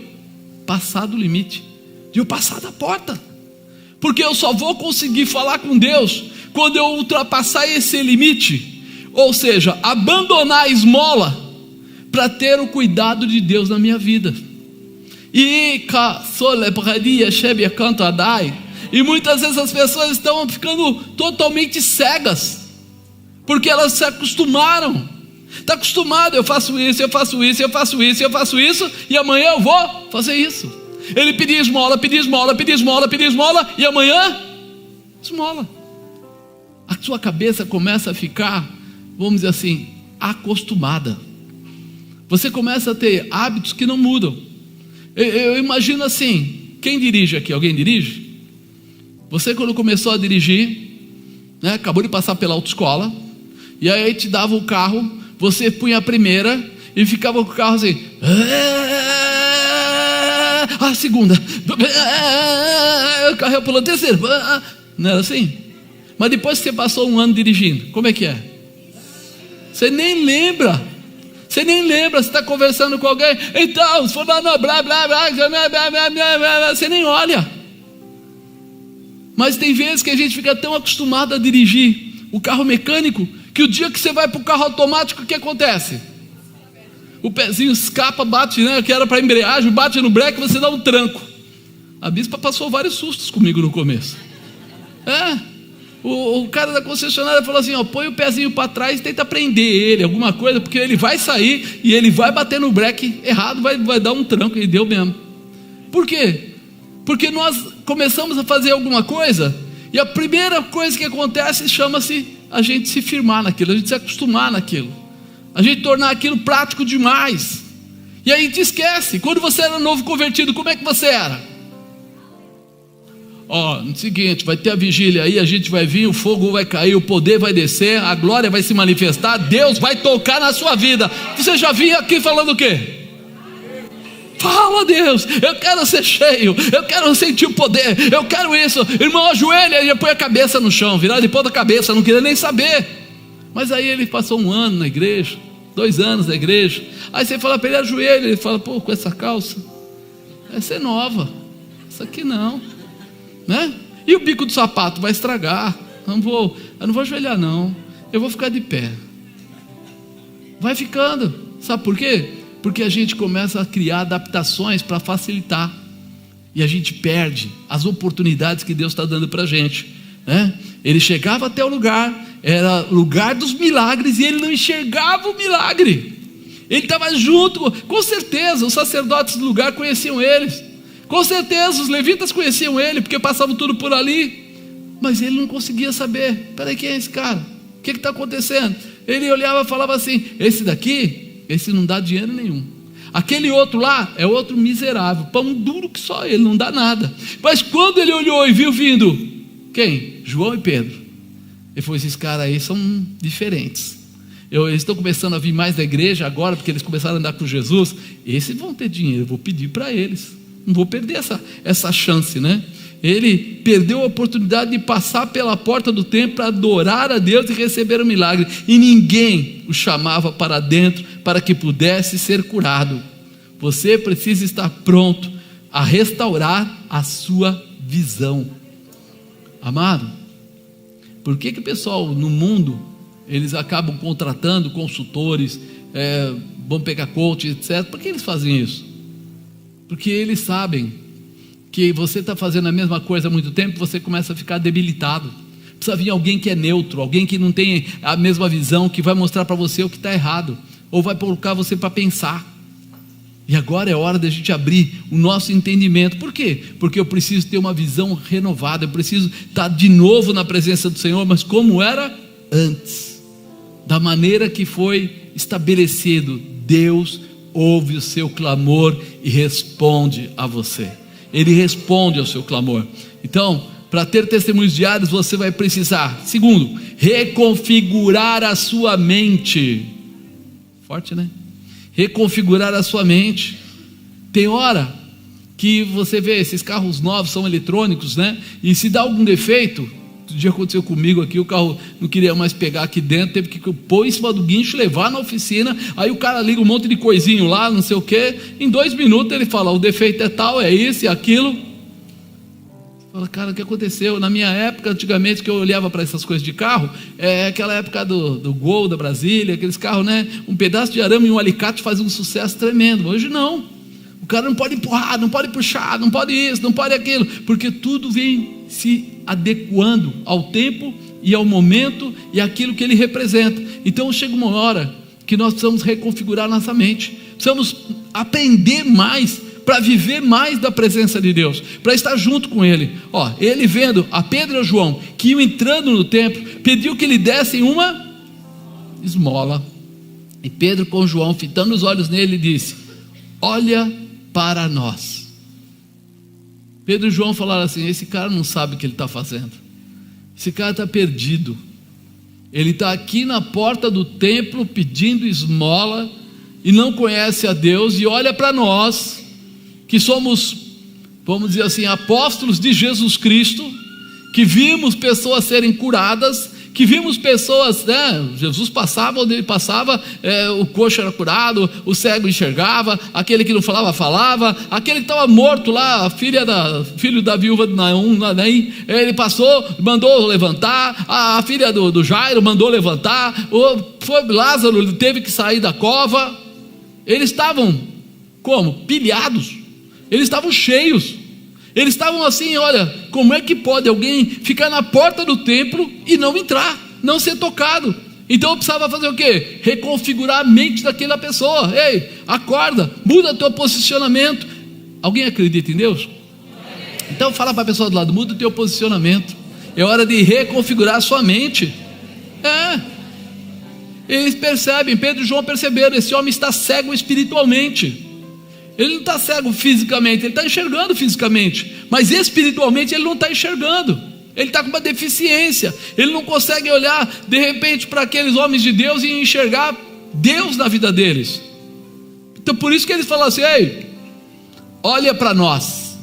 passar do limite, de eu passar da porta, porque eu só vou conseguir falar com Deus quando eu ultrapassar esse limite, ou seja, abandonar a esmola para ter o cuidado de Deus na minha vida. E muitas vezes as pessoas estão ficando totalmente cegas, porque elas se acostumaram. Está acostumado, eu faço isso, e amanhã eu vou fazer isso. Ele pedia esmola, e amanhã esmola. A sua cabeça começa a ficar, vamos dizer assim, acostumada. Você começa a ter hábitos que não mudam. Eu imagino assim, quem dirige aqui? Alguém dirige? Você, quando começou a dirigir, né, acabou de passar pela autoescola, e aí te dava o carro, você punha a primeira e ficava com o carro assim, a segunda, o carro ia pulando, a terceira, não era assim? Mas depois que você passou um ano dirigindo, como é que é? Você nem lembra, você está conversando com alguém, então, se for blá blá blá blá blá, você nem olha. Mas tem vezes que a gente fica tão acostumado a dirigir o carro mecânico, que o dia que você vai para o carro automático, o que acontece? O pezinho escapa, bate, né, que era para embreagem, bate no breque, você dá um tranco. A bispa passou vários sustos comigo no começo. O cara da concessionária falou assim, põe o pezinho para trás e tenta prender ele, alguma coisa, porque ele vai sair e ele vai bater no breque errado, vai dar um tranco, e deu mesmo. Por quê? Porque nós começamos a fazer alguma coisa, e a primeira coisa que acontece chama-se a gente se firmar naquilo, a gente se acostumar naquilo, a gente tornar aquilo prático demais, e aí a gente esquece. Quando você era novo convertido, como é que você era? No seguinte, vai ter a vigília aí, a gente vai vir, o fogo vai cair, o poder vai descer, a glória vai se manifestar, Deus vai tocar na sua vida. Você já vinha aqui falando o quê? Fala, Deus, eu quero ser cheio, eu quero sentir o poder, eu quero isso. Irmão, ajoelha e põe a cabeça no chão, virar de ponta cabeça, não queria nem saber. Mas aí ele passou 1 ano na igreja, 2 anos na igreja. Aí você fala para ele, ajoelha, ele fala, com essa calça, essa é nova, essa aqui não, né? E o bico do sapato vai estragar. Eu não vou ajoelhar não, eu vou ficar de pé. Vai ficando, sabe por quê? Porque a gente começa a criar adaptações para facilitar, e a gente perde as oportunidades que Deus está dando para a gente, né? Ele chegava até o lugar, era lugar dos milagres, e ele não enxergava o milagre. Ele estava junto, com certeza os sacerdotes do lugar conheciam eles, com certeza os levitas conheciam ele, porque passavam tudo por ali, mas ele não conseguia saber. Peraí, quem é esse cara? O que está acontecendo? Ele olhava e falava assim, esse daqui, esse não dá dinheiro nenhum, aquele outro lá é outro miserável, pão duro que só ele, não dá nada. Mas quando ele olhou e viu vindo, quem? João e Pedro, ele falou, esses caras aí são diferentes. Eles estão começando a vir mais da igreja agora, porque eles começaram a andar com Jesus. Esses vão ter dinheiro, eu vou pedir para eles. Não vou perder essa chance, né? Ele perdeu a oportunidade de passar pela porta do templo para adorar a Deus e receber o milagre. E ninguém o chamava para dentro para que pudesse ser curado. Você precisa estar pronto a restaurar a sua visão. Amado, por que o pessoal no mundo, eles acabam contratando consultores, vão pegar coach, etc. Por que eles fazem isso? Porque eles sabem que você está fazendo a mesma coisa há muito tempo, você começa a ficar debilitado. Precisa vir alguém que é neutro, alguém que não tem a mesma visão, que vai mostrar para você o que está errado, ou vai colocar você para pensar. E agora é hora da gente abrir o nosso entendimento. Por quê? Porque eu preciso ter uma visão renovada, eu preciso estar de novo na presença do Senhor, mas como era antes, da maneira que foi estabelecido. Deus ouve o seu clamor e responde a você. Ele responde ao seu clamor. Então, para ter testemunhos diários, você vai precisar, segundo, reconfigurar a sua mente. Forte, né? Reconfigurar a sua mente. Tem hora que você vê, esses carros novos são eletrônicos, né? E se dá algum defeito, outro dia aconteceu comigo aqui, o carro não queria mais pegar aqui dentro, teve que pôr em cima do guincho, levar na oficina, aí o cara liga um monte de coisinho lá, não sei o que, em 2 minutos ele fala, o defeito é tal, é isso e aquilo. Você fala, cara, o que aconteceu? Na minha época, antigamente, que eu olhava para essas coisas de carro, aquela época do Gol, da Brasília, aqueles carros, né, um pedaço de arame e um alicate fazia um sucesso tremendo. Hoje não. O cara não pode empurrar, não pode puxar, não pode isso, não pode aquilo, porque tudo vem se adequando ao tempo e ao momento e àquilo que ele representa. Então chega uma hora que nós precisamos reconfigurar nossa mente, precisamos aprender mais para viver mais da presença de Deus, para estar junto com Ele. Ele vendo a Pedro e a João que iam entrando no templo, pediu que lhe dessem uma esmola, e Pedro com João, fitando os olhos nele, disse: olha para nós. Pedro e João falaram assim: esse cara não sabe o que ele está fazendo, esse cara está perdido, ele está aqui na porta do templo pedindo esmola e não conhece a Deus, e olha para nós que somos, vamos dizer assim, apóstolos de Jesus Cristo, que vimos pessoas serem curadas, que vimos pessoas, né? Jesus passava, onde ele passava, o coxo era curado, o cego enxergava, aquele que não falava, falava, aquele que estava morto lá, filho da viúva de Naum, ele passou, mandou levantar, a filha do Jairo mandou levantar, Lázaro teve que sair da cova. Eles estavam como? Pilhados, eles estavam cheios. Eles estavam assim, olha, como é que pode alguém ficar na porta do templo e não entrar, não ser tocado? Então eu precisava fazer o quê? Reconfigurar a mente daquela pessoa. Ei, acorda, muda teu posicionamento. Alguém acredita em Deus? Então fala para a pessoa do lado, muda o teu posicionamento. É hora de reconfigurar a sua mente. Eles percebem, Pedro e João perceberam, esse homem está cego espiritualmente. Ele não está cego fisicamente, ele está enxergando fisicamente, mas espiritualmente ele não está enxergando. Ele está com uma deficiência, ele não consegue olhar de repente para aqueles homens de Deus e enxergar Deus na vida deles. Então por isso que eles falam assim: ei, olha para nós.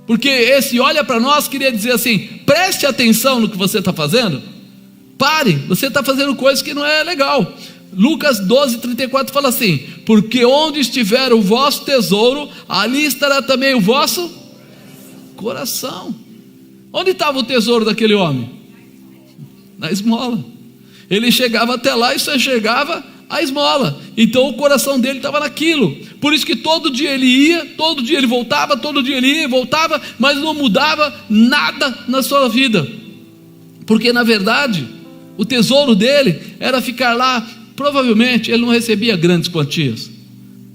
Porque esse olha para nós queria dizer assim: preste atenção no que você está fazendo, pare, você está fazendo coisa que não é legal. Lucas 12:34 fala assim: porque onde estiver o vosso tesouro, ali estará também o vosso coração. Onde estava o tesouro daquele homem? Na esmola. Ele chegava até lá e só enxergava a esmola. Então o coração dele estava naquilo. Por isso que todo dia ele ia, todo dia ele voltava, todo dia ele ia e voltava, mas não mudava nada na sua vida. Porque na verdade o tesouro dele era ficar lá. Provavelmente ele não recebia grandes quantias,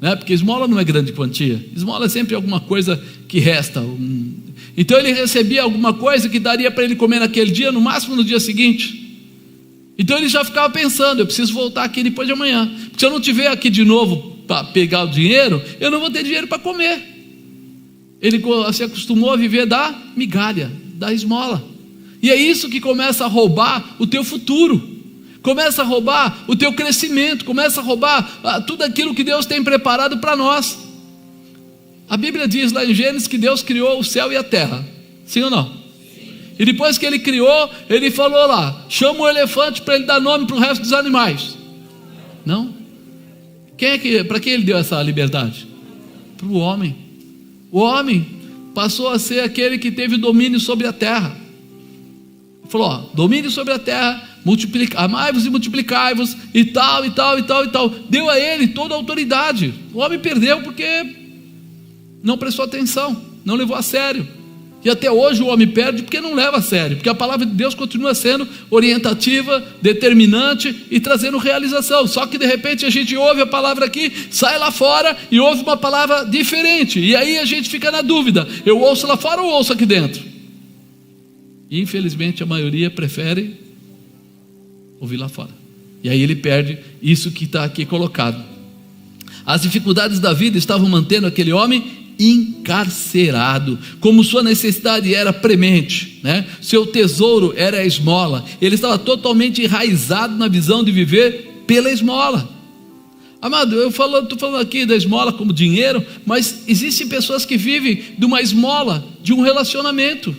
né? Porque esmola não é grande quantia, esmola é sempre alguma coisa que resta. Então ele recebia alguma coisa que daria para ele comer naquele dia, no máximo no dia seguinte. Então ele já ficava pensando: eu preciso voltar aqui depois de amanhã, porque se eu não estiver aqui de novo para pegar o dinheiro, eu não vou ter dinheiro para comer. Ele se acostumou a viver da migalha, da esmola, e é isso que começa a roubar o teu futuro. começa a roubar o teu crescimento, começa a roubar tudo aquilo que Deus tem preparado para nós. A Bíblia diz lá em Gênesis que Deus criou o céu e a terra, sim ou não? Sim. E depois que Ele criou, Ele falou lá, chama o elefante para ele dar nome para o resto dos animais. Não? Para quem Ele deu essa liberdade? Para o homem. O homem passou a ser aquele que teve domínio sobre a terra. Ele falou, domínio sobre a terra, amai-vos e multiplicai-vos, e tal, e tal, e tal, e tal. Deu a ele toda a autoridade. O homem perdeu porque não prestou atenção, não levou a sério. E até hoje o homem perde porque não leva a sério, porque a palavra de Deus continua sendo orientativa, determinante e trazendo realização. Só que de repente a gente ouve a palavra aqui, sai lá fora e ouve uma palavra diferente, e aí a gente fica na dúvida, eu ouço lá fora ou ouço aqui dentro? E infelizmente a maioria prefere ouvir lá fora, e aí ele perde isso que está aqui colocado. As dificuldades da vida estavam mantendo aquele homem encarcerado, como sua necessidade era premente, né? Seu tesouro era a esmola. Ele estava totalmente enraizado na visão de viver pela esmola. Amado, eu estou falando aqui da esmola como dinheiro, mas existem pessoas que vivem de uma esmola, de um relacionamento.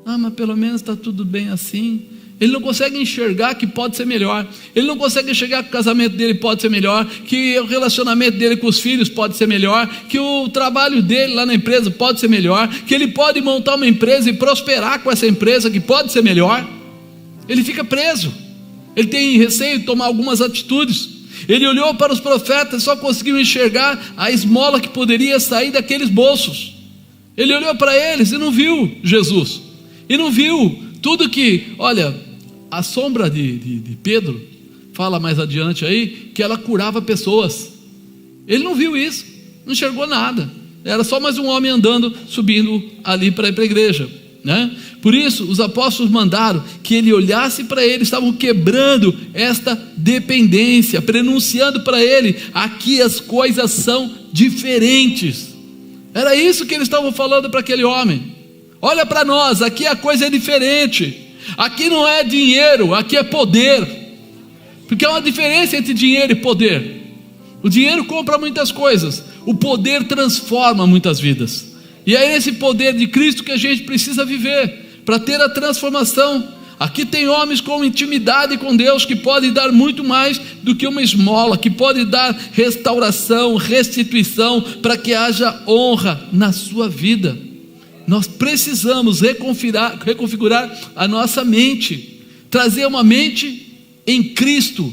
Mas pelo menos está tudo bem assim. Ele não consegue enxergar que pode ser melhor. Ele não consegue enxergar que o casamento dele pode ser melhor, que o relacionamento dele com os filhos pode ser melhor, que o trabalho dele lá na empresa pode ser melhor, que ele pode montar uma empresa e prosperar com essa empresa que pode ser melhor. Ele fica preso. Ele tem receio de tomar algumas atitudes. Ele olhou para os profetas e só conseguiu enxergar a esmola que poderia sair daqueles bolsos. Ele olhou para eles e não viu Jesus. E não viu tudo que, olha, a sombra de Pedro fala mais adiante aí, que ela curava pessoas. Ele não viu isso, não enxergou nada. Era só mais um homem andando, subindo ali para ir para a igreja, né? Por isso os apóstolos mandaram que ele olhasse para ele. Estavam quebrando esta dependência, prenunciando para ele, aqui as coisas são diferentes. Era isso que eles estavam falando para aquele homem. Olha para nós, aqui a coisa é diferente. Aqui não é dinheiro, aqui é poder. Porque há uma diferença entre dinheiro e poder. O dinheiro compra muitas coisas, o poder transforma muitas vidas. E é esse poder de Cristo que a gente precisa viver, para ter a transformação. Aqui tem homens com intimidade com Deus, que podem dar muito mais do que uma esmola, que podem dar restauração, restituição, para que haja honra na sua vida. Nós precisamos reconfigurar a nossa mente, trazer uma mente em Cristo,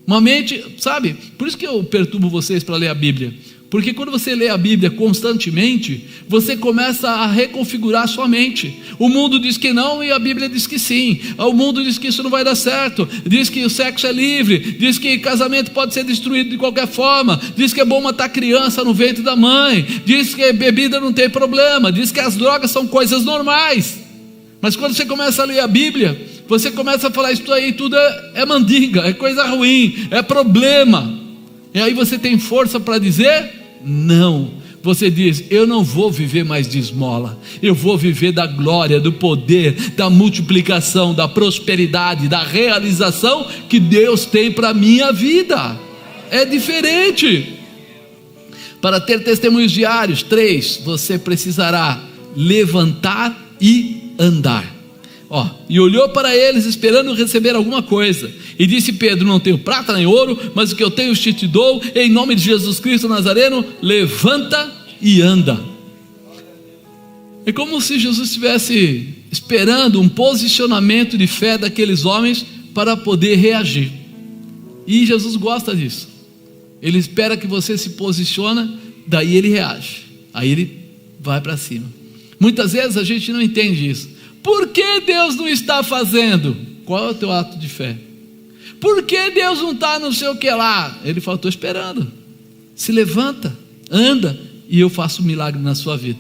uma mente, sabe, por isso que eu perturbo vocês para ler a Bíblia, porque quando você lê a Bíblia constantemente, você começa a reconfigurar a sua mente. O mundo diz que não e a Bíblia diz que sim. O mundo diz que isso não vai dar certo, diz que o sexo é livre, diz que casamento pode ser destruído de qualquer forma, diz que é bom matar criança no ventre da mãe, diz que bebida não tem problema, diz que as drogas são coisas normais. Mas quando você começa a ler a Bíblia, você começa a falar, isso aí tudo é mandinga, é coisa ruim, é problema. E aí você tem força para dizer não. Você diz, eu não vou viver mais de esmola, eu vou viver da glória, do poder, da multiplicação, da prosperidade, da realização que Deus tem para a minha vida. É diferente. Para ter testemunhos diários, 3, você precisará levantar e andar. E olhou para eles esperando receber alguma coisa, e disse Pedro, não tenho prata nem ouro, mas o que eu tenho te dou, em nome de Jesus Cristo Nazareno, levanta e anda. É como se Jesus estivesse esperando um posicionamento de fé daqueles homens para poder reagir, e Jesus gosta disso. Ele espera que você se posiciona, daí ele reage, aí ele vai para cima. Muitas vezes a gente não entende isso. Por que Deus não está fazendo? Qual é o teu ato de fé? Por que Deus não está não sei o que lá? Ele falou, estou esperando. Se levanta, anda, e eu faço um milagre na sua vida.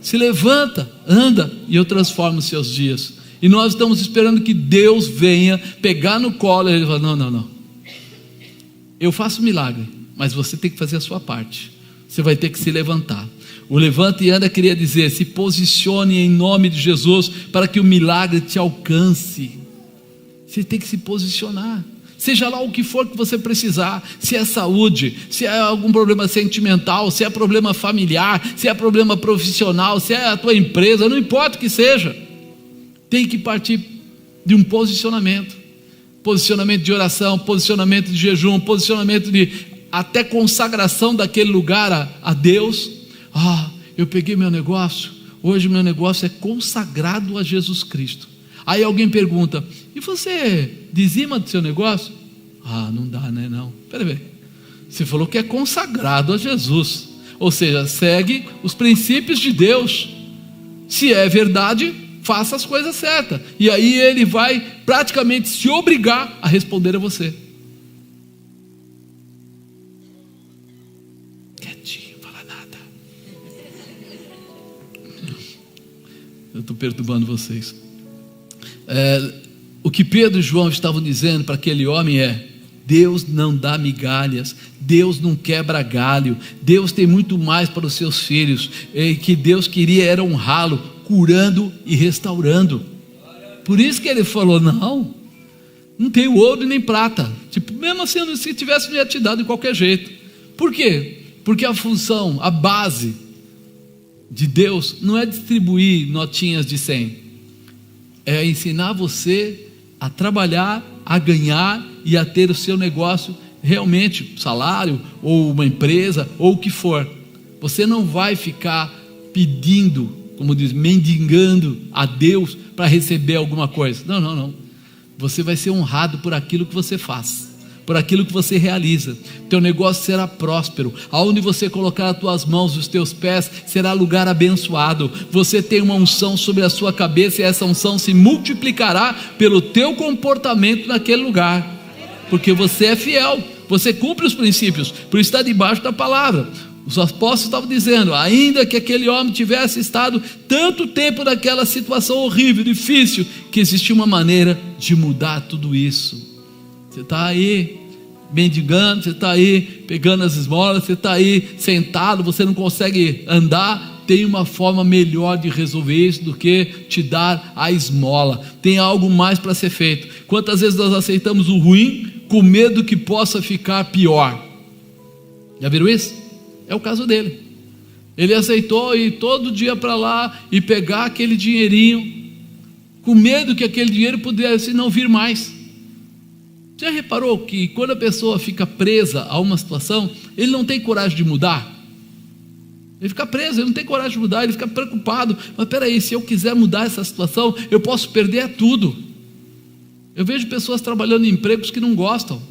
Se levanta, anda, e eu transformo os seus dias. E nós estamos esperando que Deus venha pegar no colo. E ele fala, não. Eu faço um milagre, mas você tem que fazer a sua parte. Você vai ter que se levantar. O levanta e anda queria dizer, se posicione em nome de Jesus, para que o milagre te alcance. Você tem que se posicionar. Seja lá o que for que você precisar, se é saúde, se é algum problema sentimental, se é problema familiar, se é problema profissional, se é a tua empresa, não importa o que seja, tem que partir de um posicionamento de oração, posicionamento de jejum, posicionamento de até consagração daquele lugar a Deus. Eu peguei meu negócio, hoje meu negócio é consagrado a Jesus Cristo. Aí alguém pergunta: e você dizima do seu negócio? Não dá, né? Não. Peraí, você falou que é consagrado a Jesus, ou seja, segue os princípios de Deus. Se é verdade, faça as coisas certas, e aí Ele vai praticamente se obrigar a responder a você. Quietinho, fala nada. Eu estou perturbando vocês. O que Pedro e João estavam dizendo para aquele homem é: Deus não dá migalhas, Deus não quebra galho, Deus tem muito mais para os seus filhos. Que Deus queria era honrá-lo, curando e restaurando. Por isso que ele falou: não tenho ouro nem prata. Mesmo assim, se tivesse, não ia te dar de qualquer jeito. Por quê? Porque a função, a base de Deus não é distribuir notinhas de 100, é ensinar você a trabalhar, a ganhar e a ter o seu negócio realmente, salário, ou uma empresa, ou o que for. Você não vai ficar pedindo, como diz, mendigando a Deus para receber alguma coisa. Não. Você vai ser honrado por aquilo que você faz, por aquilo que você realiza. Teu negócio será próspero. Aonde você colocar as tuas mãos, os teus pés, será lugar abençoado. Você tem uma unção sobre a sua cabeça, e essa unção se multiplicará pelo teu comportamento naquele lugar, porque você é fiel, você cumpre os princípios, por estar debaixo da palavra. Os apóstolos estavam dizendo: ainda que aquele homem tivesse estado tanto tempo naquela situação horrível, difícil, que existia uma maneira de mudar tudo isso. Você está aí mendigando, você está aí pegando as esmolas, você está aí sentado, você não consegue andar. Tem uma forma melhor de resolver isso do que te dar a esmola. Tem algo mais para ser feito. Quantas vezes nós aceitamos o ruim com medo que possa ficar pior? Já viram isso? É o caso dele. Ele aceitou ir todo dia para lá e pegar aquele dinheirinho, com medo que aquele dinheiro pudesse não vir mais. Já reparou que quando a pessoa fica presa a uma situação, ele não tem coragem de mudar? Ele fica preso, ele não tem coragem de mudar, ele fica preocupado. Mas peraí, se eu quiser mudar essa situação, eu posso perder tudo. Eu vejo pessoas trabalhando em empregos que não gostam,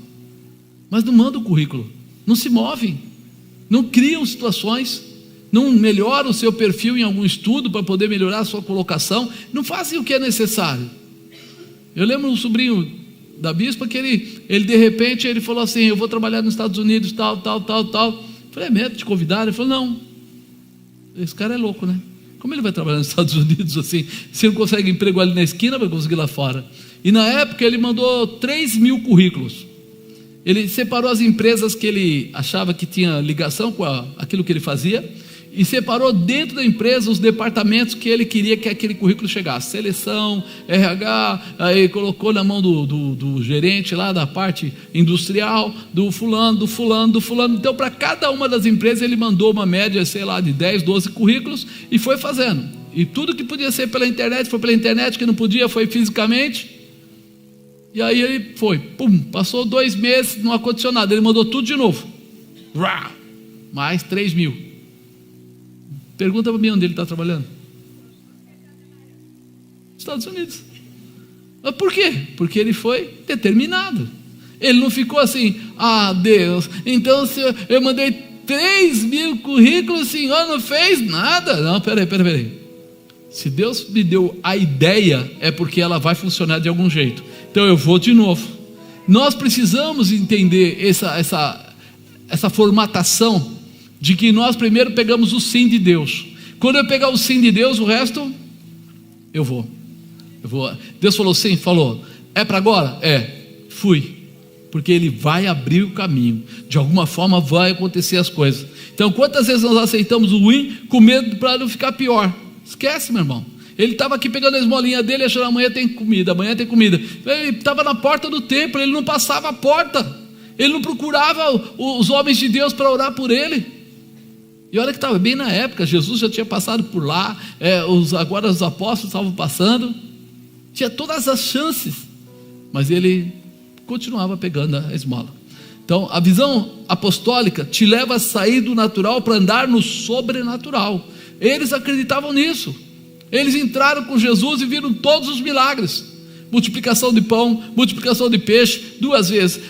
mas não mandam o currículo, não se movem, não criam situações, não melhoram o seu perfil em algum estudo para poder melhorar a sua colocação, não fazem o que é necessário. Eu lembro um sobrinho da bispa que ele de repente ele falou assim: eu vou trabalhar nos Estados Unidos, tal. Falei: é mesmo, te convidaram? Ele falou: não, esse cara é louco, né? Como ele vai trabalhar nos Estados Unidos assim? Se não consegue emprego ali na esquina, vai conseguir lá fora. E na época ele mandou 3.000 currículos. Ele separou as empresas que ele achava que tinha ligação com aquilo que ele fazia, e separou dentro da empresa os departamentos que ele queria que aquele currículo chegasse: seleção, RH, aí colocou na mão do gerente lá da parte industrial, do fulano. Então para cada uma das empresas ele mandou uma média, sei lá, de 10, 12 currículos, e foi fazendo. E tudo que podia ser pela internet, foi pela internet, que não podia, foi fisicamente. E aí ele foi, passou 2 meses, não aconteceu nada, ele mandou tudo de novo, mais 3.000. Pergunta para mim onde ele está trabalhando. Estados Unidos. Mas por quê? Porque ele foi determinado. Ele não ficou assim: Deus, então eu mandei 3.000 currículos, o senhor não fez nada. Não, peraí. Se Deus me deu a ideia, é porque ela vai funcionar de algum jeito. Então eu vou de novo. Nós precisamos entender essa formatação de que nós primeiro pegamos o sim de Deus. Quando eu pegar o sim de Deus, o resto eu vou. Deus falou sim, falou. É para agora? Fui. Porque Ele vai abrir o caminho. De alguma forma vai acontecer as coisas. Então quantas vezes nós aceitamos o ruim com medo para não ficar pior? Esquece, meu irmão. Ele estava aqui pegando a esmolinha dele, achando amanhã tem comida, amanhã tem comida. Ele estava na porta do templo, ele não passava a porta, ele não procurava os homens de Deus para orar por ele. E olha que estava bem na época, Jesus já tinha passado por lá, agora os apóstolos estavam passando, tinha todas as chances, mas ele continuava pegando a esmola. Então a visão apostólica te leva a sair do natural para andar no sobrenatural. Eles acreditavam nisso. Eles entraram com Jesus e viram todos os milagres: multiplicação de pão, multiplicação de peixe, 2 vezes.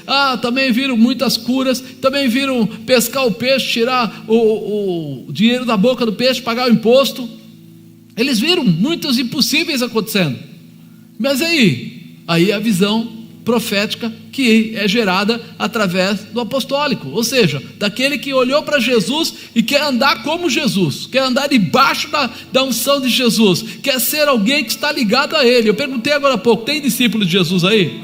Também viram muitas curas, também viram pescar o peixe, tirar o dinheiro da boca do peixe, pagar o imposto. Eles viram muitos impossíveis acontecendo. Mas aí a visão profética que é gerada através do apostólico, ou seja, daquele que olhou para Jesus e quer andar como Jesus, quer andar debaixo da unção de Jesus, quer ser alguém que está ligado a Ele. Eu perguntei agora há pouco, tem discípulo de Jesus aí?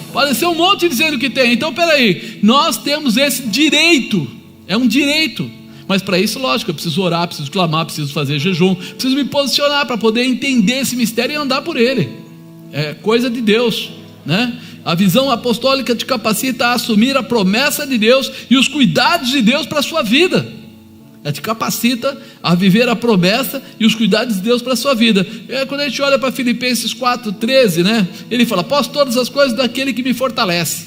Apareceu um monte dizendo que tem. Então peraí, nós temos esse direito, é um direito, mas para isso, lógico, eu preciso orar, preciso clamar, preciso fazer jejum, preciso me posicionar para poder entender esse mistério e andar por ele. É coisa de Deus, né? A visão apostólica te capacita a assumir a promessa de Deus e os cuidados de Deus para a sua vida. Ela te capacita a viver a promessa e os cuidados de Deus para a sua vida. Quando a gente olha para Filipenses 4,13, né? Ele fala: posso todas as coisas daquele que me fortalece.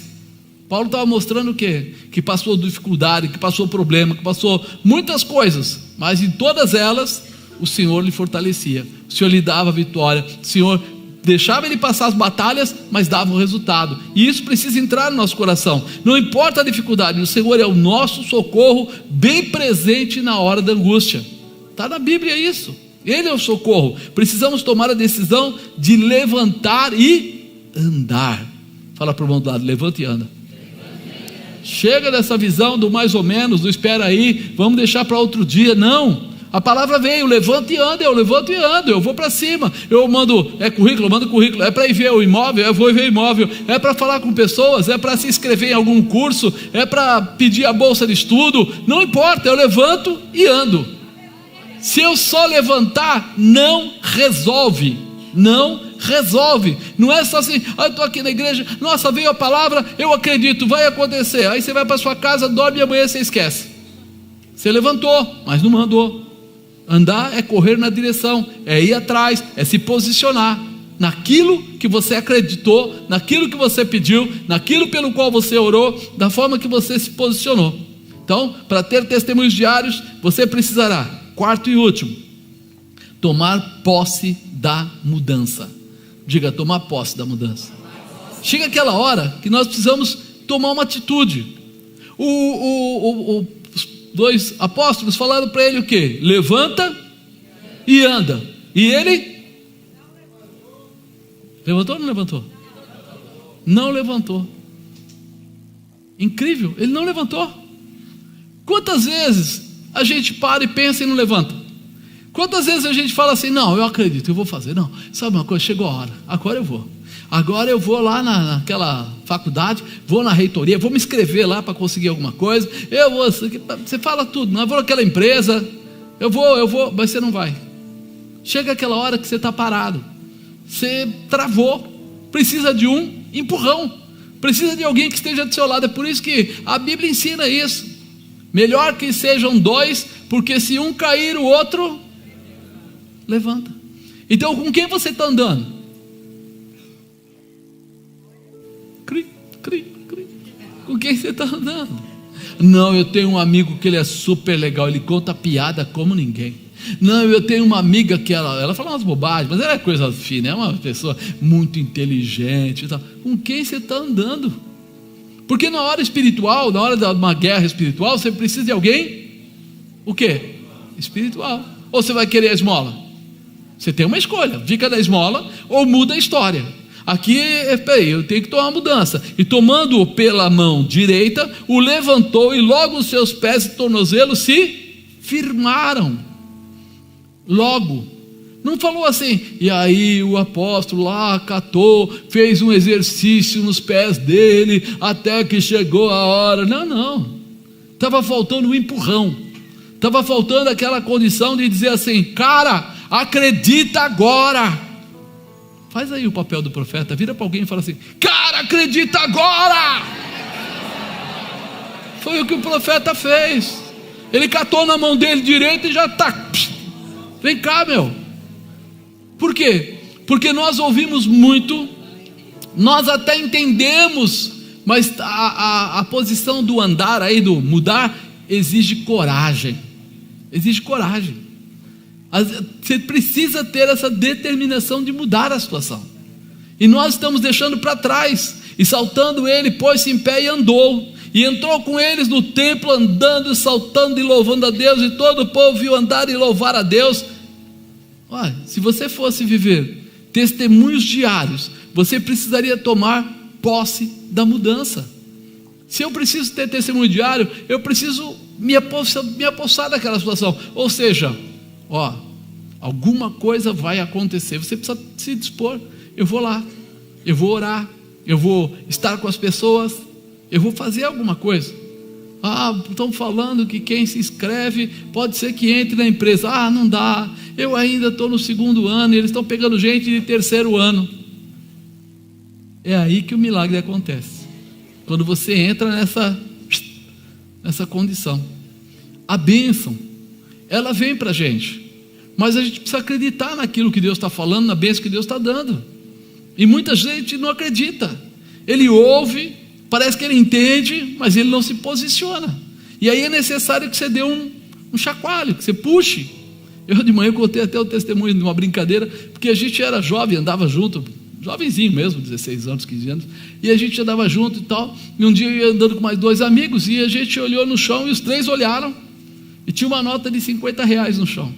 Paulo estava mostrando o quê? Que passou dificuldade, que passou problema, que passou muitas coisas, mas em todas elas o Senhor lhe fortalecia, o Senhor lhe dava vitória, o Senhor deixava ele passar as batalhas, mas dava o resultado. E isso precisa entrar no nosso coração. Não importa a dificuldade, o Senhor é o nosso socorro, bem presente na hora da angústia. Está na Bíblia isso. Ele é o socorro. Precisamos tomar a decisão de levantar e andar. Fala para o irmão do lado: levanta e anda. Chega dessa visão do mais ou menos, do espera aí, vamos deixar para outro dia. Não. A palavra veio: levanta e anda. Eu levanto e ando, eu vou para cima. Eu mando currículo, eu mando currículo. É para ir ver o imóvel, eu vou ver o imóvel. É para falar com pessoas, é para se inscrever em algum curso, é para pedir a bolsa de estudo. Não importa, eu levanto e ando. Se eu só levantar, não resolve. Não resolve. Não é só assim: eu estou aqui na igreja, nossa, veio a palavra, eu acredito, vai acontecer. Aí você vai para sua casa, dorme e amanhã você esquece. Você levantou, mas não andou. Andar é correr na direção, é ir atrás, é se posicionar naquilo que você acreditou, naquilo que você pediu, naquilo pelo qual você orou, da forma que você se posicionou. Então, para ter testemunhos diários, você precisará, 4º e último, tomar posse da mudança. Diga: tomar posse da mudança. Chega aquela hora que nós precisamos tomar uma atitude. Os 2 apóstolos falaram para ele o quê? Levanta e anda. E ele levantou ou não levantou? Não levantou. Incrível, ele não levantou. Quantas vezes a gente para e pensa e não levanta? Quantas vezes a gente fala assim: não, eu acredito, eu vou fazer. Não, sabe uma coisa, chegou a hora, agora eu vou. Agora eu vou lá naquela faculdade, vou na reitoria, vou me inscrever lá para conseguir alguma coisa. Eu vou, você fala tudo, não, eu vou naquela empresa, eu vou, mas você não vai. Chega aquela hora que você está parado, você travou, precisa de um empurrão, precisa de alguém que esteja do seu lado. É por isso que a Bíblia ensina isso: melhor que sejam 2, porque se um cair, o outro levanta. Então, com quem você está andando? Com quem você está andando? Não, eu tenho um amigo que ele é super legal, ele conta piada como ninguém. Não, eu tenho uma amiga que ela fala umas bobagens, mas ela é coisa fina, é uma pessoa muito inteligente e tal. Com quem você está andando? Porque na hora espiritual, na hora de uma guerra espiritual, você precisa de alguém, o quê? Espiritual. Ou você vai querer a esmola? Você tem uma escolha: fica da esmola ou muda a história. Aqui, peraí, eu tenho que tomar uma mudança. E tomando-o pela mão direita, o levantou, e logo os seus pés e tornozelos se firmaram. Logo. Não falou assim: e aí o apóstolo lá catou, fez um exercício nos pés dele, até que chegou a hora. Não. Estava faltando um empurrão. Estava faltando aquela condição de dizer assim: cara, acredita agora. Faz aí o papel do profeta, vira para alguém e fala assim: cara, acredita agora. Foi o que o profeta fez. Ele catou na mão dele direita e já está. Vem cá, meu. Por quê? Porque nós ouvimos muito, nós até entendemos, mas a posição do andar aí, do mudar, exige coragem. Exige coragem. Você precisa ter essa determinação de mudar a situação. E nós estamos deixando para trás. E saltando ele, pôs-se em pé e andou. E entrou com eles no templo, andando, saltando e louvando a Deus. E todo o povo viu andar e louvar a Deus. Olha, se você fosse viver testemunhos diários, você precisaria tomar posse da mudança. Se eu preciso ter testemunho diário, eu preciso me apossar daquela situação. Ou seja, alguma coisa vai acontecer, você precisa se dispor. Eu vou lá, eu vou orar, eu vou estar com as pessoas, eu vou fazer alguma coisa. Estão falando que quem se inscreve pode ser que entre na empresa. Não dá, eu ainda estou no segundo ano e eles estão pegando gente de terceiro ano. É aí que o milagre acontece, quando você entra nessa condição. A bênção, ela vem para a gente, mas a gente precisa acreditar naquilo que Deus está falando, na bênção que Deus está dando. E muita gente não acredita. Ele ouve, parece que ele entende, mas ele não se posiciona. E aí é necessário que você dê um chacoalho, que você puxe. Eu de manhã contei até o testemunho de uma brincadeira, porque a gente era jovem, andava junto, jovenzinho mesmo, 16 anos, 15 anos, e a gente andava junto e tal. E um dia eu ia andando com mais 2 amigos, e a gente olhou no chão, e os 3 olharam, e tinha uma nota de R$50 no chão.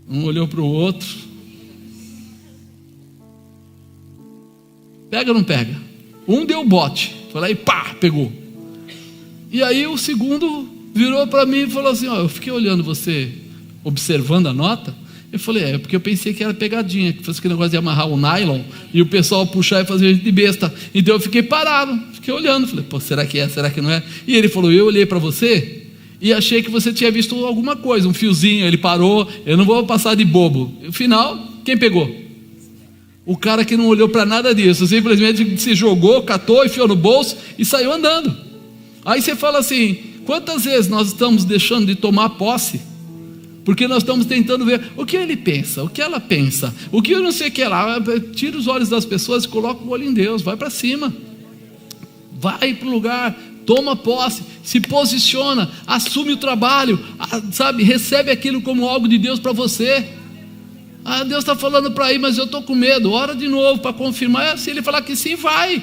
Um olhou para o outro: pega ou não pega? Um deu bote, foi lá e pá, pegou. E aí o segundo virou para mim e falou assim: eu fiquei olhando você, observando a nota. Eu falei: porque eu pensei que era pegadinha, que fosse aquele negócio de amarrar o nylon e o pessoal puxar e fazer gente de besta. Então eu fiquei parado, fiquei olhando, falei: será que é, será que não é? E ele falou: eu olhei para você e achei que você tinha visto alguma coisa, um fiozinho. Ele parou, eu não vou passar de bobo. No final, quem pegou? O cara que não olhou para nada disso, simplesmente se jogou, catou, enfiou no bolso e saiu andando. Aí você fala assim: quantas vezes nós estamos deixando de tomar posse, porque nós estamos tentando ver o que ele pensa, o que ela pensa, o que eu não sei o que lá. Tira os olhos das pessoas e coloca o olho em Deus, vai para cima, vai para o lugar, toma posse, se posiciona, assume o trabalho, recebe aquilo como algo de Deus para você. Deus está falando para ir, mas eu estou com medo. Ora de novo para confirmar. Se ele falar que sim, vai,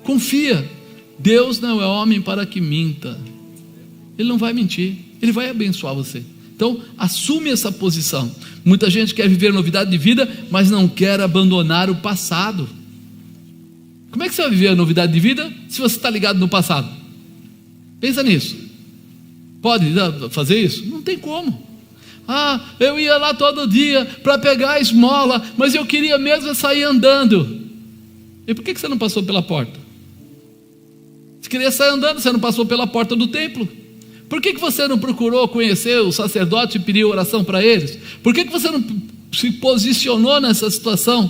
confia. Deus não é homem para que minta. Ele não vai mentir, ele vai abençoar você. Então assume essa posição. Muita gente quer viver novidade de vida, mas não quer abandonar o passado. Como é que você vai viver a novidade de vida se você está ligado no passado? Pensa nisso. Pode fazer isso? Não tem como. Eu ia lá todo dia para pegar a esmola, mas eu queria mesmo sair andando. E por que você não passou pela porta? Você queria sair andando, você não passou pela porta do templo? Por que você não procurou conhecer o sacerdote e pedir oração para eles? Por que você não se posicionou nessa situação?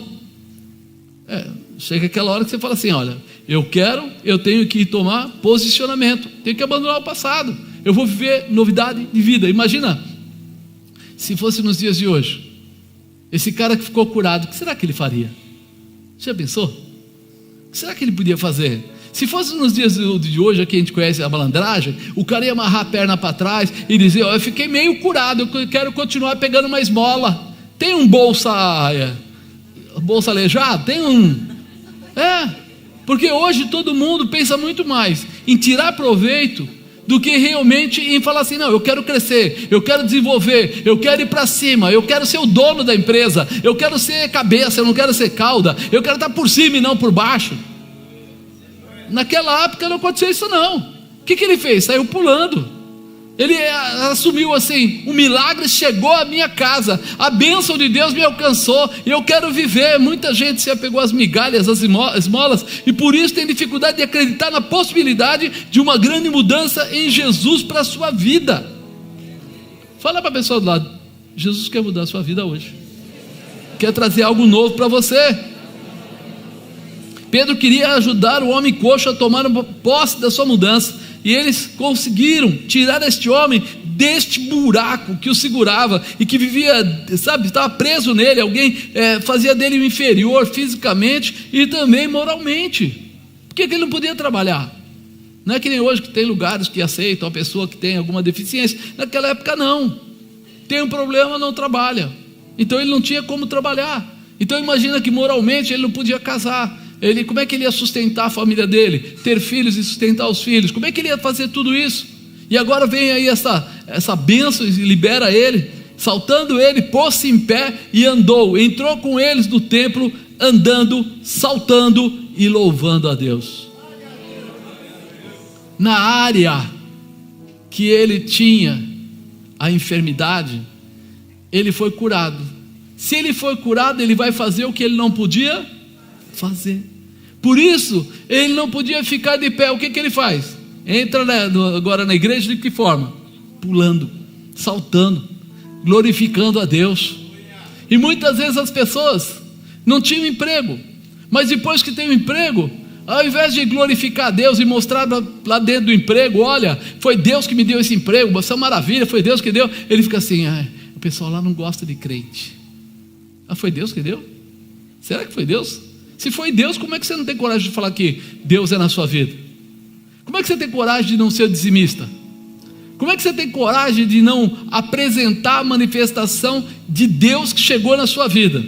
Chega aquela hora que você fala assim: olha, eu tenho que tomar posicionamento, tenho que abandonar o passado, eu vou viver novidade de vida. Imagina se fosse nos dias de hoje, esse cara que ficou curado, o que será que ele faria? Já pensou? O que será que ele podia fazer? Se fosse nos dias de hoje, aqui a gente conhece a malandragem, o cara ia amarrar a perna para trás e dizer: eu fiquei meio curado, eu quero continuar pegando uma esmola. Tem um bolsa aleijado? Tem um? Porque hoje todo mundo pensa muito mais em tirar proveito do que realmente em falar assim: não, eu quero crescer, eu quero desenvolver, eu quero ir para cima, eu quero ser o dono da empresa, eu quero ser cabeça, eu não quero ser cauda, eu quero estar por cima e não por baixo. Naquela época não aconteceu isso não. O que ele fez? Saiu pulando. Ele assumiu assim: o milagre chegou à minha casa, a bênção de Deus me alcançou, e eu quero viver. Muita gente se apegou às migalhas, às esmolas, e por isso tem dificuldade de acreditar na possibilidade de uma grande mudança em Jesus para a sua vida. Fala para a pessoa do lado: Jesus quer mudar a sua vida hoje, quer trazer algo novo para você. Pedro queria ajudar o homem coxo a tomar posse da sua mudança, e eles conseguiram tirar este homem deste buraco que o segurava e que vivia, sabe, estava preso nele. Alguém fazia dele um inferior fisicamente e também moralmente. Por que ele não podia trabalhar? Não é que nem hoje que tem lugares que aceitam a pessoa que tem alguma deficiência. Naquela época não. Tem um problema, não trabalha. Então ele não tinha como trabalhar. Então imagina que moralmente ele não podia casar. Como é que ele ia sustentar a família dele? Ter filhos e sustentar os filhos? Como é que ele ia fazer tudo isso? E agora vem aí essa bênção e libera ele, saltando ele, pôs-se em pé e andou, entrou com eles no templo, andando, saltando e louvando a Deus. Na área que ele tinha a enfermidade, ele foi curado. Se ele foi curado, ele vai fazer o que ele não podia fazer. Por isso, ele não podia ficar de pé. O que ele faz? Entra agora na igreja de que forma? Pulando, saltando, glorificando a Deus. E muitas vezes as pessoas não tinham emprego, mas depois que tem um emprego, ao invés de glorificar a Deus e mostrar lá dentro do emprego, olha, foi Deus que me deu esse emprego, você é uma maravilha, foi Deus que deu. Ele fica assim, o pessoal lá não gosta de crente. Foi Deus que deu? Será que foi Deus? Se foi Deus, como é que você não tem coragem de falar que Deus é na sua vida? Como é que você tem coragem de não ser dizimista? Como é que você tem coragem de não apresentar a manifestação de Deus que chegou na sua vida?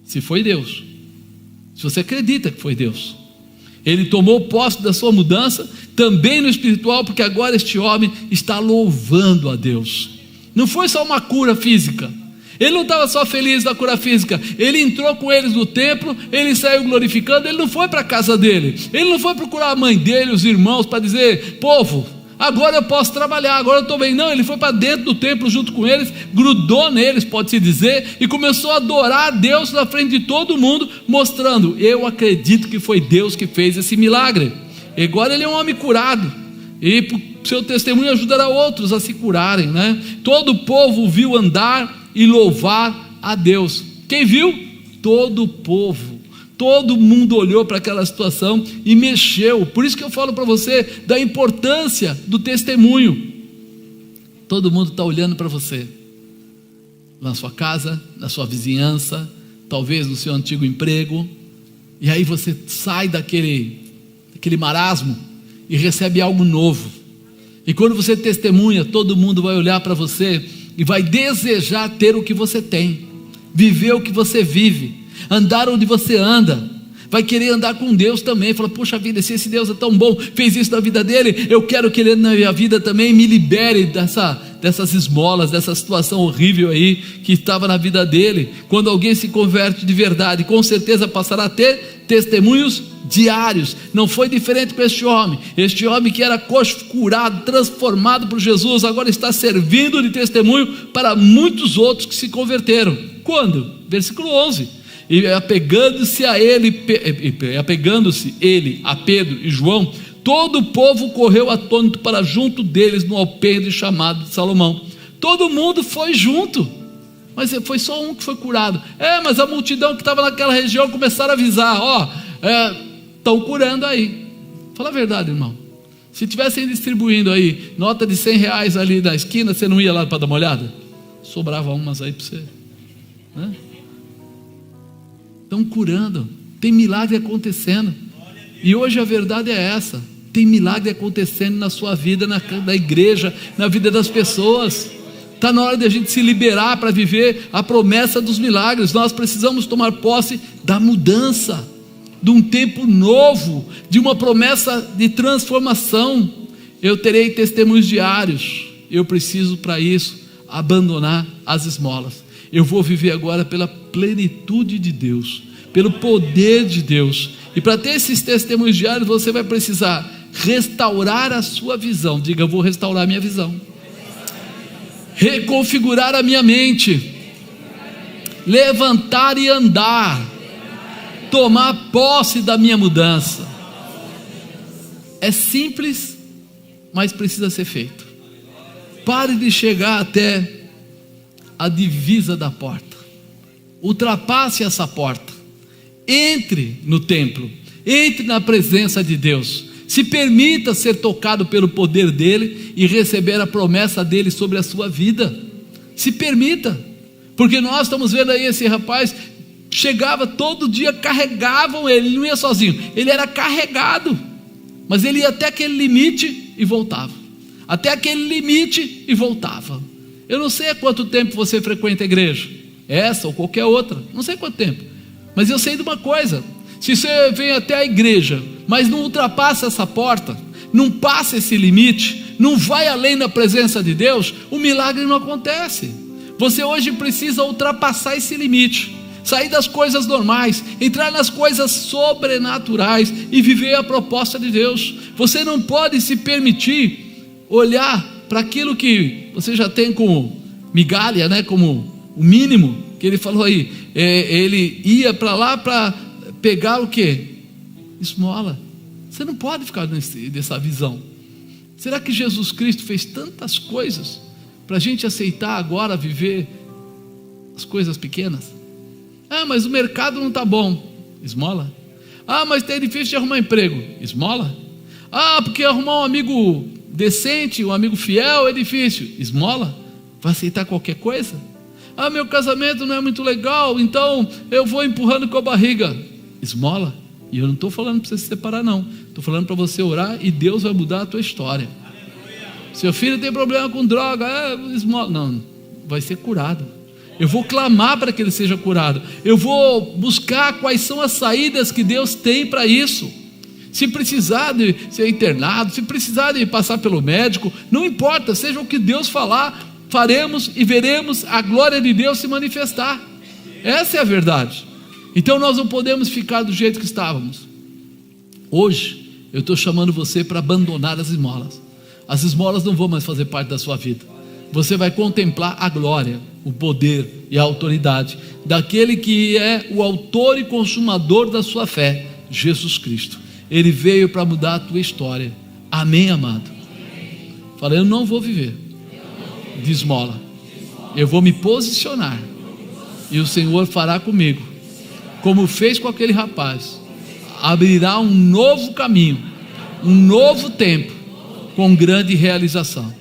Se foi Deus, se você acredita que foi Deus, ele tomou posse da sua mudança, também no espiritual, porque agora este homem está louvando a Deus. Não foi só uma cura física. Ele não estava só feliz da cura física, ele entrou com eles no templo, ele saiu glorificando. Ele não foi para a casa dele, ele não foi procurar a mãe dele, os irmãos, para dizer, povo, agora eu posso trabalhar, agora eu estou bem. Não, ele foi para dentro do templo junto com eles, grudou neles, pode-se dizer, e começou a adorar a Deus na frente de todo mundo, mostrando, eu acredito que foi Deus que fez esse milagre. E agora ele é um homem curado, e por seu testemunho ajudará outros a se curarem, né? Todo o povo viu andar e louvar a Deus. Quem viu? Todo o povo. Todo mundo olhou para aquela situação e mexeu. Por isso que eu falo para você da importância do testemunho. Todo mundo está olhando para você, na sua casa, na sua vizinhança, talvez no seu antigo emprego, e aí você sai daquele marasmo e recebe algo novo. E quando você testemunha, todo mundo vai olhar para você e vai desejar ter o que você tem, viver o que você vive, andar onde você anda, vai querer andar com Deus também. Fala, poxa vida, se esse Deus é tão bom, fez isso na vida dele, eu quero que ele na minha vida também me libere dessas esmolas, dessa situação horrível aí que estava na vida dele. Quando alguém se converte de verdade, com certeza passará a ter testemunhos diários. Não foi diferente com este homem que era coxo, curado, transformado por Jesus, agora está servindo de testemunho para muitos outros que se converteram. Quando? Versículo 11, e apegando-se ele a Pedro e João, todo o povo correu atônito para junto deles no alpendre chamado de Salomão. Todo mundo foi junto, mas foi só um que foi curado. Mas a multidão que estava naquela região começaram a avisar, estão curando aí. Fala a verdade, irmão. Se tivessem distribuindo aí nota de 100 reais ali na esquina, você não ia lá para dar uma olhada? Sobrava umas aí para você, né? Estão curando, tem milagre acontecendo. E hoje a verdade é essa: tem milagre acontecendo na sua vida, na igreja, na vida das pessoas. Está na hora de a gente se liberar para viver a promessa dos milagres. Nós precisamos tomar posse da mudança, de um tempo novo, de uma promessa de transformação. Eu terei testemunhos diários. Eu preciso para isso abandonar as esmolas. Eu vou viver agora pela plenitude de Deus, pelo poder de Deus. E para ter esses testemunhos diários, você vai precisar restaurar a sua visão. Diga, eu vou restaurar a minha visão. Reconfigurar a minha mente. Levantar e andar. Tomar posse da minha mudança. É simples, mas precisa ser feito. Pare de chegar até a divisa da porta. Ultrapasse essa porta. Entre no templo. Entre na presença de Deus. Se permita ser tocado pelo poder dele e receber a promessa dele sobre a sua vida. Se permita. Porque nós estamos vendo aí esse rapaz, chegava todo dia, carregavam ele não ia sozinho, ele era carregado, mas ele ia até aquele limite e voltava, até aquele limite e voltava. Eu não sei há quanto tempo você frequenta a igreja, essa ou qualquer outra, não sei quanto tempo, mas eu sei de uma coisa: se você vem até a igreja, mas não ultrapassa essa porta, não passa esse limite, não vai além da presença de Deus, o milagre não acontece. Você hoje precisa ultrapassar esse limite, sair das coisas normais, entrar nas coisas sobrenaturais e viver a proposta de Deus. Você não pode se permitir olhar para aquilo que você já tem como migalha, né? Como o mínimo que ele falou aí. Ele ia para lá para pegar o quê? Esmola. Você não pode ficar nessa visão. Será que Jesus Cristo fez tantas coisas para a gente aceitar agora viver as coisas pequenas? Ah, mas o mercado não está bom. Esmola. Ah, mas é difícil de arrumar emprego. Esmola. Ah, porque arrumar um amigo decente, um amigo fiel é difícil. Esmola. Vai aceitar qualquer coisa? Ah, meu casamento não é muito legal, então eu vou empurrando com a barriga. Esmola. E eu não estou falando para você se separar, não. Estou falando para você orar e Deus vai mudar a tua história. Seu filho tem problema com droga, esmola. Não, vai ser curado. Eu vou clamar para que ele seja curado. Eu vou buscar quais são as saídas que Deus tem para isso. Se precisar de ser internado, se precisar de passar pelo médico, não importa, seja o que Deus falar, faremos e veremos a glória de Deus se manifestar. Essa é a verdade. Então nós não podemos ficar do jeito que estávamos. Hoje eu estou chamando você para abandonar as esmolas. As esmolas não vão mais fazer parte da sua vida. Você vai contemplar a glória, o poder e a autoridade daquele que é o autor e consumador da sua fé, Jesus Cristo. Ele veio para mudar a tua história. Amém, amado? Falei, eu não vou viver de esmola. Eu vou me posicionar e o Senhor fará comigo como fez com aquele rapaz. Abrirá um novo caminho, um novo tempo, com grande realização.